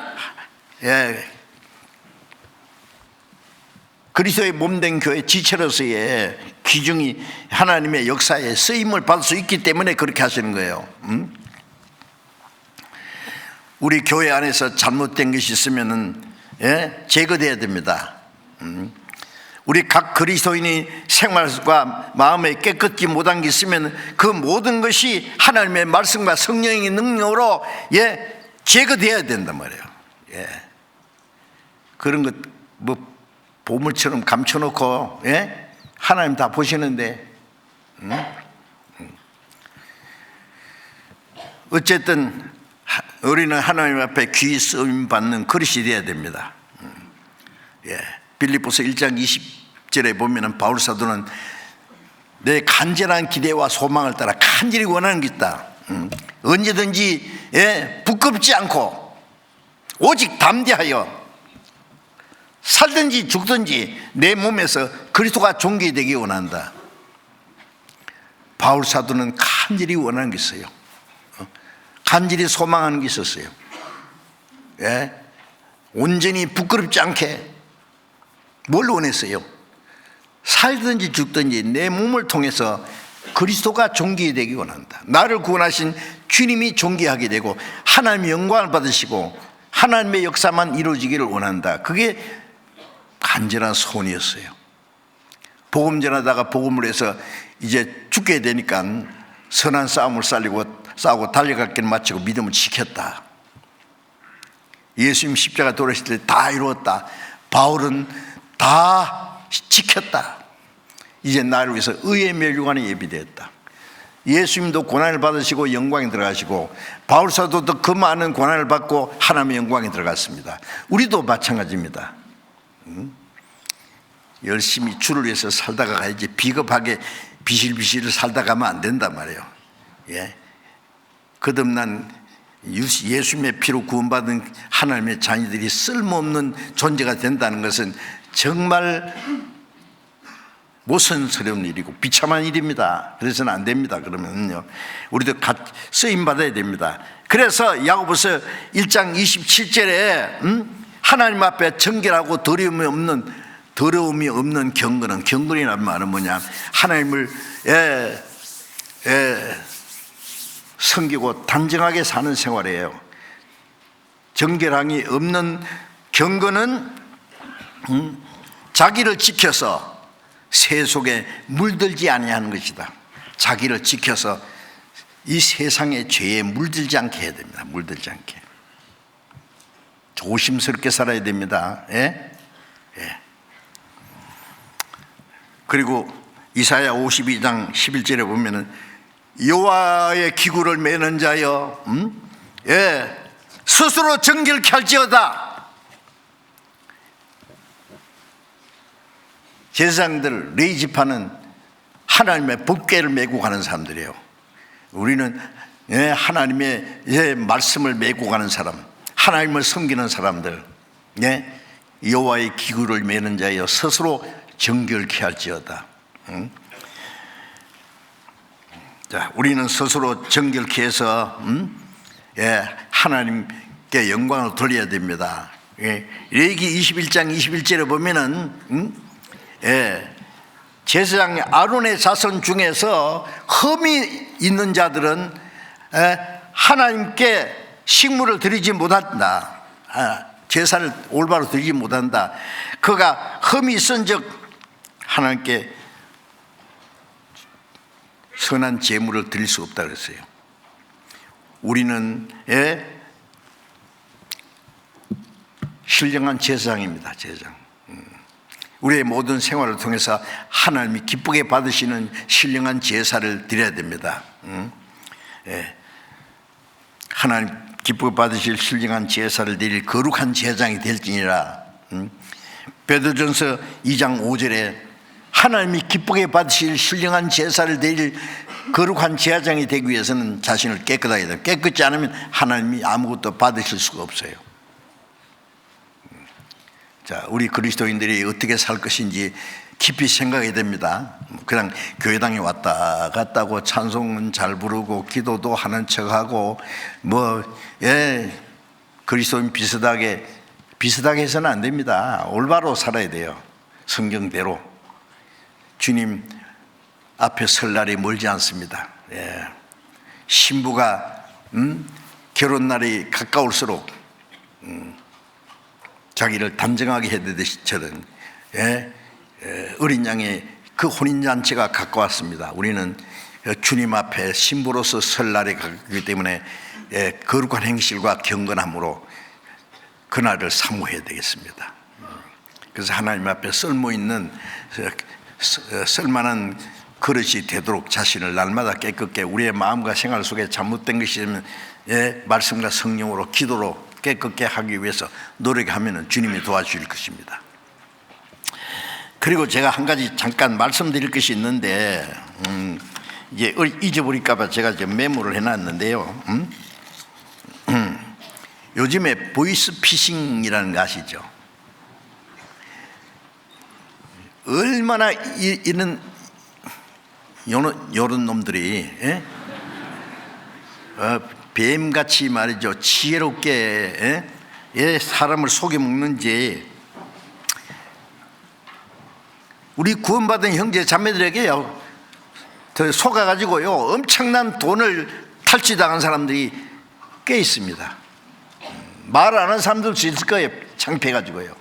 그리스도의 몸된 교회 지체로서의 기중이 하나님의 역사에 쓰임을 받을 수 있기 때문에 그렇게 하시는 거예요. 우리 교회 안에서 잘못된 것이 있으면 제거돼야 됩니다. 우리 각 그리스도인이 생활과 마음에 깨끗지 못한 게 있으면 그 모든 것이 하나님의 말씀과 성령의 능력으로 제거돼야 된단 말이에요. 그런 것 뭐 보물처럼 감춰놓고 하나님 다 보시는데 어쨌든 우리는 하나님 앞에 귀 쓰임 받는 그릇이 되어야 됩니다. 빌립보서 1장 20절에 보면은 바울 사도는 내 간절한 기대와 소망을 따라 간절히 원하는 게 있다. 언제든지 부끄럽지 않고 오직 담대하여 살든지 죽든지 내 몸에서 그리스도가 존귀되기 원한다. 바울 사도는 간절히 원하는 게 있어요. 간절히 소망하는 게 있었어요. 온전히 부끄럽지 않게 뭘 원했어요? 살든지 죽든지 내 몸을 통해서 그리스도가 존귀되기 원한다. 나를 구원하신 주님이 존귀하게 되고 하나님의 영광을 받으시고 하나님의 역사만 이루어지기를 원한다. 그게 간절한 소원이었어요. 복음 전하다가 복음을 해서 이제 죽게 되니까 선한 싸움을 싸우고 달려갈 길을 마치고 믿음을 지켰다. 예수님 십자가 돌아오실 때 다 이루었다. 바울은 다 지켰다. 이제 나를 위해서 의의 멸류관이 예비되었다. 예수님도 고난을 받으시고 영광에 들어가시고 바울 사도도 그 많은 고난을 받고 하나님의 영광에 들어갔습니다. 우리도 마찬가지입니다. 열심히 주를 위해서 살다가 가야지 비겁하게 비실비실 살다 가면 안 된단 말이에요. 거듭난 예수님의 피로 구원받은 하나님의 자녀들이 쓸모없는 존재가 된다는 것은 정말 모순스러운 일이고 비참한 일입니다. 그래서는 안 됩니다. 그러면요 우리도 쓰임 받아야 됩니다. 그래서 야고보서 1장 27절에 하나님 앞에 정결하고 더러움이 없는 경건이라는 말은 뭐냐, 하나님을 섬기고 단정하게 사는 생활이에요. 정결함이 없는 경건은 자기를 지켜서 새 속에 물들지 아니하는 것이다. 자기를 지켜서 이 세상의 죄에 물들지 않게 해야 됩니다. 물들지 않게 조심스럽게 살아야 됩니다. 그리고 이사야 52장 11절에 보면은 여호와의 기구를 매는 자여 스스로 정결케 할지어다. 제사장들 레위지파는 하나님의 법궤를 메고 가는 사람들이에요. 우리는 하나님의 말씀을 메고 가는 사람, 하나님을 섬기는 사람들, 여호와의 기구를 매는 자여 스스로 정결케 할지어다. 자, 우리는 스스로 정결케 해서 하나님께 영광을 돌려야 됩니다. 레위기 21장 21절에 보면은 제사장 아론의 자손 중에서 흠이 있는 자들은 하나님께 식물을 드리지 못한다. 제사를 올바로 드리지 못한다. 그가 흠이 있은즉 하나님께 선한 제물을 드릴 수 없다 그랬어요. 우리는 신령한 제사장입니다. 제사장. 우리의 모든 생활을 통해서 하나님이 기쁘게 받으시는 신령한 제사를 드려야 됩니다. 하나님 기쁘게 받으실 신령한 제사를 드릴 거룩한 제사장이 될지니라. 베드로전서 2장 5절에 하나님이 기쁘게 받으실 신령한 제사를 드릴 거룩한 제사장이 되기 위해서는 자신을 깨끗하게 해야 돼요. 깨끗지 않으면 하나님이 아무것도 받으실 수가 없어요. 자, 우리 그리스도인들이 어떻게 살 것인지 깊이 생각해야 됩니다. 그냥 교회당에 왔다 갔다고 찬송은 잘 부르고 기도도 하는 척하고 그리스도인 비슷하게 해서는 안 됩니다. 올바로 살아야 돼요. 성경대로 주님 앞에 설 날이 멀지 않습니다. 예. 신부가 결혼 날이 가까울수록 자기를 단정하게 해드듯이처럼 어린 양의 그 혼인잔치가 가까웠습니다. 우리는 주님 앞에 신부로서 설 날이 가깝기 때문에 거룩한 행실과 경건함으로 그날을 사모해야 되겠습니다. 그래서 하나님 앞에 쓸모있는 쓸만한 그릇이 되도록 자신을 날마다 깨끗게 우리의 마음과 생활 속에 잘못된 것이 있으면 말씀과 성령으로 기도로 깨끗게 하기 위해서 노력하면 주님이 도와주실 것입니다. 그리고 제가 한 가지 잠깐 말씀드릴 것이 있는데 이제 잊어버릴까 봐 제가 지금 메모를 해놨는데요. 요즘에 보이스피싱이라는 거 아시죠? 얼마나 이런 요런 놈들이 뱀같이 말이죠, 지혜롭게 사람을 속여먹는지. 우리 구원받은 형제 자매들에게요, 속아가지고요 엄청난 돈을 탈취당한 사람들이 꽤 있습니다. 말 안 하는 사람들도 있을 거예요. 창피해가지고요.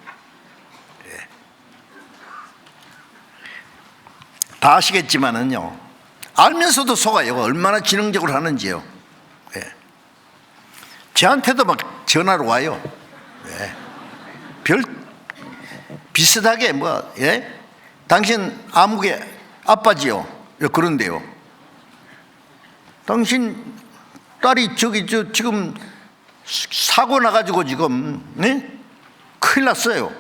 다 아시겠지만은요, 알면서도 속아요. 얼마나 지능적으로 하는지요. 저한테도 막 전화로 와요. 별 비슷하게 당신 아무개 아빠지요. 그런데요, 당신 딸이 지금 사고 나가지고 지금 큰일 났어요.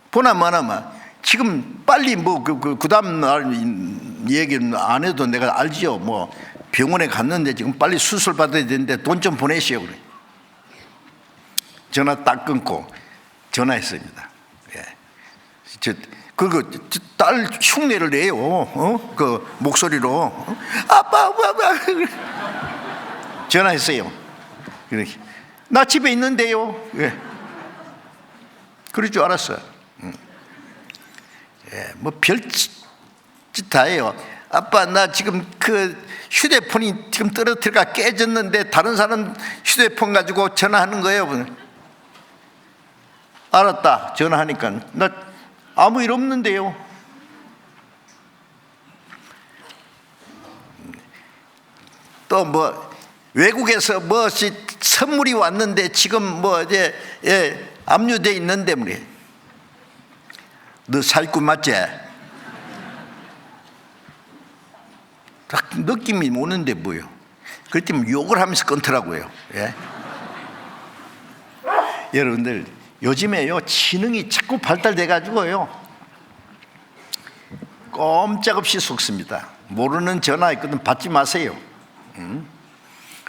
보나마나마 지금 빨리 그 다음 날 얘기는 안 해도 내가 알지요. 병원에 갔는데 지금 빨리 수술 받아야 되는데 돈 좀 보내시오. 그래. 전화 딱 끊고 전화했습니다. 딸 흉내를 내요. 그 목소리로 아빠. 전화했어요. 나 집에 있는데요. 그럴 줄 알았어요. 별짓 다 해요. 아빠, 나 지금 그 휴대폰이 지금 떨어뜨려가 깨졌는데 다른 사람 휴대폰 가지고 전화하는 거예요. 알았다. 전화하니까 나 아무 일 없는데요. 또 외국에서 선물이 왔는데 지금 압류돼 있는데 너 사기꾼 맞지? 딱 느낌이 오는데 뭐요? 그랬더니 욕을 하면서 끊더라고요. 여러분들 요즘에요 지능이 자꾸 발달돼 가지고요 꼼짝없이 속습니다. 모르는 전화 있거든 받지 마세요.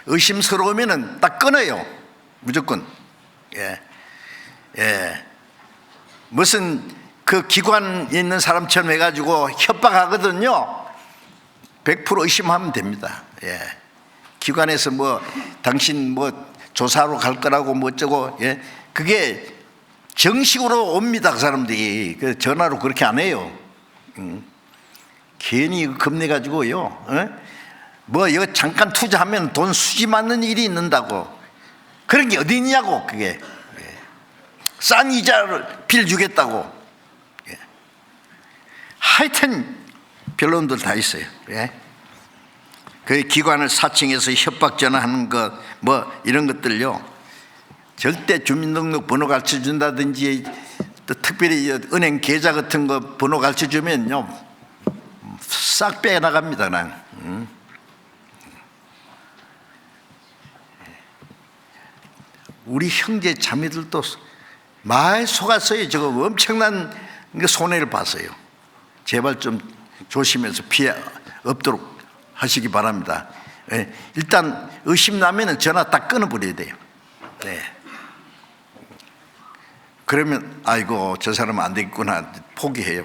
의심스러우면은 딱 끊어요. 무조건. 무슨 그 기관에 있는 사람처럼 해가지고 협박하거든요. 100% 의심하면 됩니다. 기관에서 당신 조사로 갈 거라고 어쩌고, 그게 정식으로 옵니다. 그 사람들이. 전화로 그렇게 안 해요. 괜히 겁내가지고요. 이거 잠깐 투자하면 돈 수지 맞는 일이 있는다고. 그런 게 어디 있냐고, 그게. 싼 이자를 빌려주겠다고. 하여튼 변론들 다 있어요. 그 기관을 사칭해서 협박 전화하는 것, 이런 것들요. 절대 주민등록 번호 가르쳐 준다든지, 또 특별히 은행 계좌 같은 거 번호 가르쳐 주면요, 싹 빼나갑니다, 그냥. 우리 형제 자매들도 많이 속았어요. 저거 엄청난 손해를 봤어요. 제발 좀 조심해서 피해 없도록 하시기 바랍니다. 일단 의심나면 전화 딱 끊어버려야 돼요. 그러면 아이고 저 사람은 안 되겠구나 포기해요.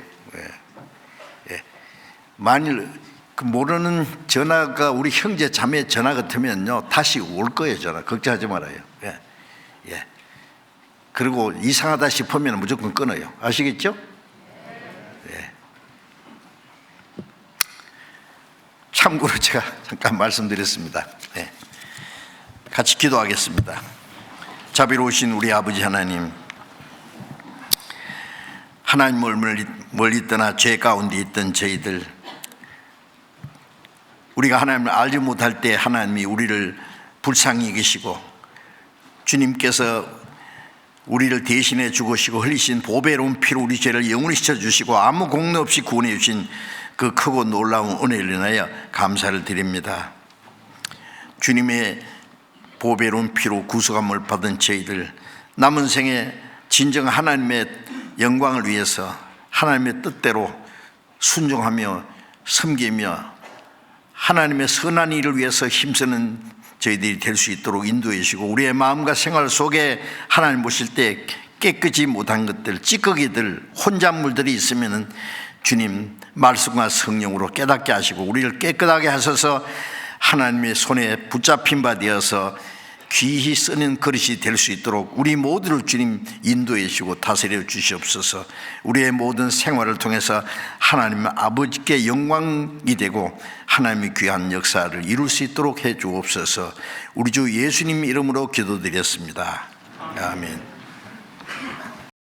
만일 그 모르는 전화가 우리 형제 자매 전화 같으면요 다시 올 거예요. 전화 걱정하지 말아요. 그리고 이상하다 싶으면 무조건 끊어요. 아시겠죠? 네. 참고로 제가 잠깐 말씀드렸습니다. 네. 같이 기도하겠습니다. 자비로우신 우리 아버지 하나님, 하나님을 멀리 떠나 죄 가운데 있던 저희들, 우리가 하나님을 알지 못할 때 하나님이 우리를 불쌍히 여기시고 주님께서 우리를 대신해 죽으시고 흘리신 보배로운 피로 우리 죄를 영원히 씻어주시고 아무 공로 없이 구원해 주신 그 크고 놀라운 은혜를 인하여 감사를 드립니다. 주님의 보배로운 피로 구속함을 받은 저희들, 남은 생에 진정 하나님의 영광을 위해서 하나님의 뜻대로 순종하며 섬기며 하나님의 선한 일을 위해서 힘쓰는 저희들이 될 수 있도록 인도해 주시고, 우리의 마음과 생활 속에 하나님 보실 때 깨끗이 못한 것들, 찌꺼기들, 혼잣물들이 있으면 주님 말씀과 성령으로 깨닫게 하시고 우리를 깨끗하게 하셔서 하나님의 손에 붙잡힌 바 되어서 귀히 쓰는 그릇이 될 수 있도록 우리 모두를 주님 인도해 주시고 다스려 주시옵소서. 우리의 모든 생활을 통해서 하나님 아버지께 영광이 되고 하나님의 귀한 역사를 이룰 수 있도록 해 주옵소서. 우리 주 예수님 이름으로 기도드렸습니다. 아멘.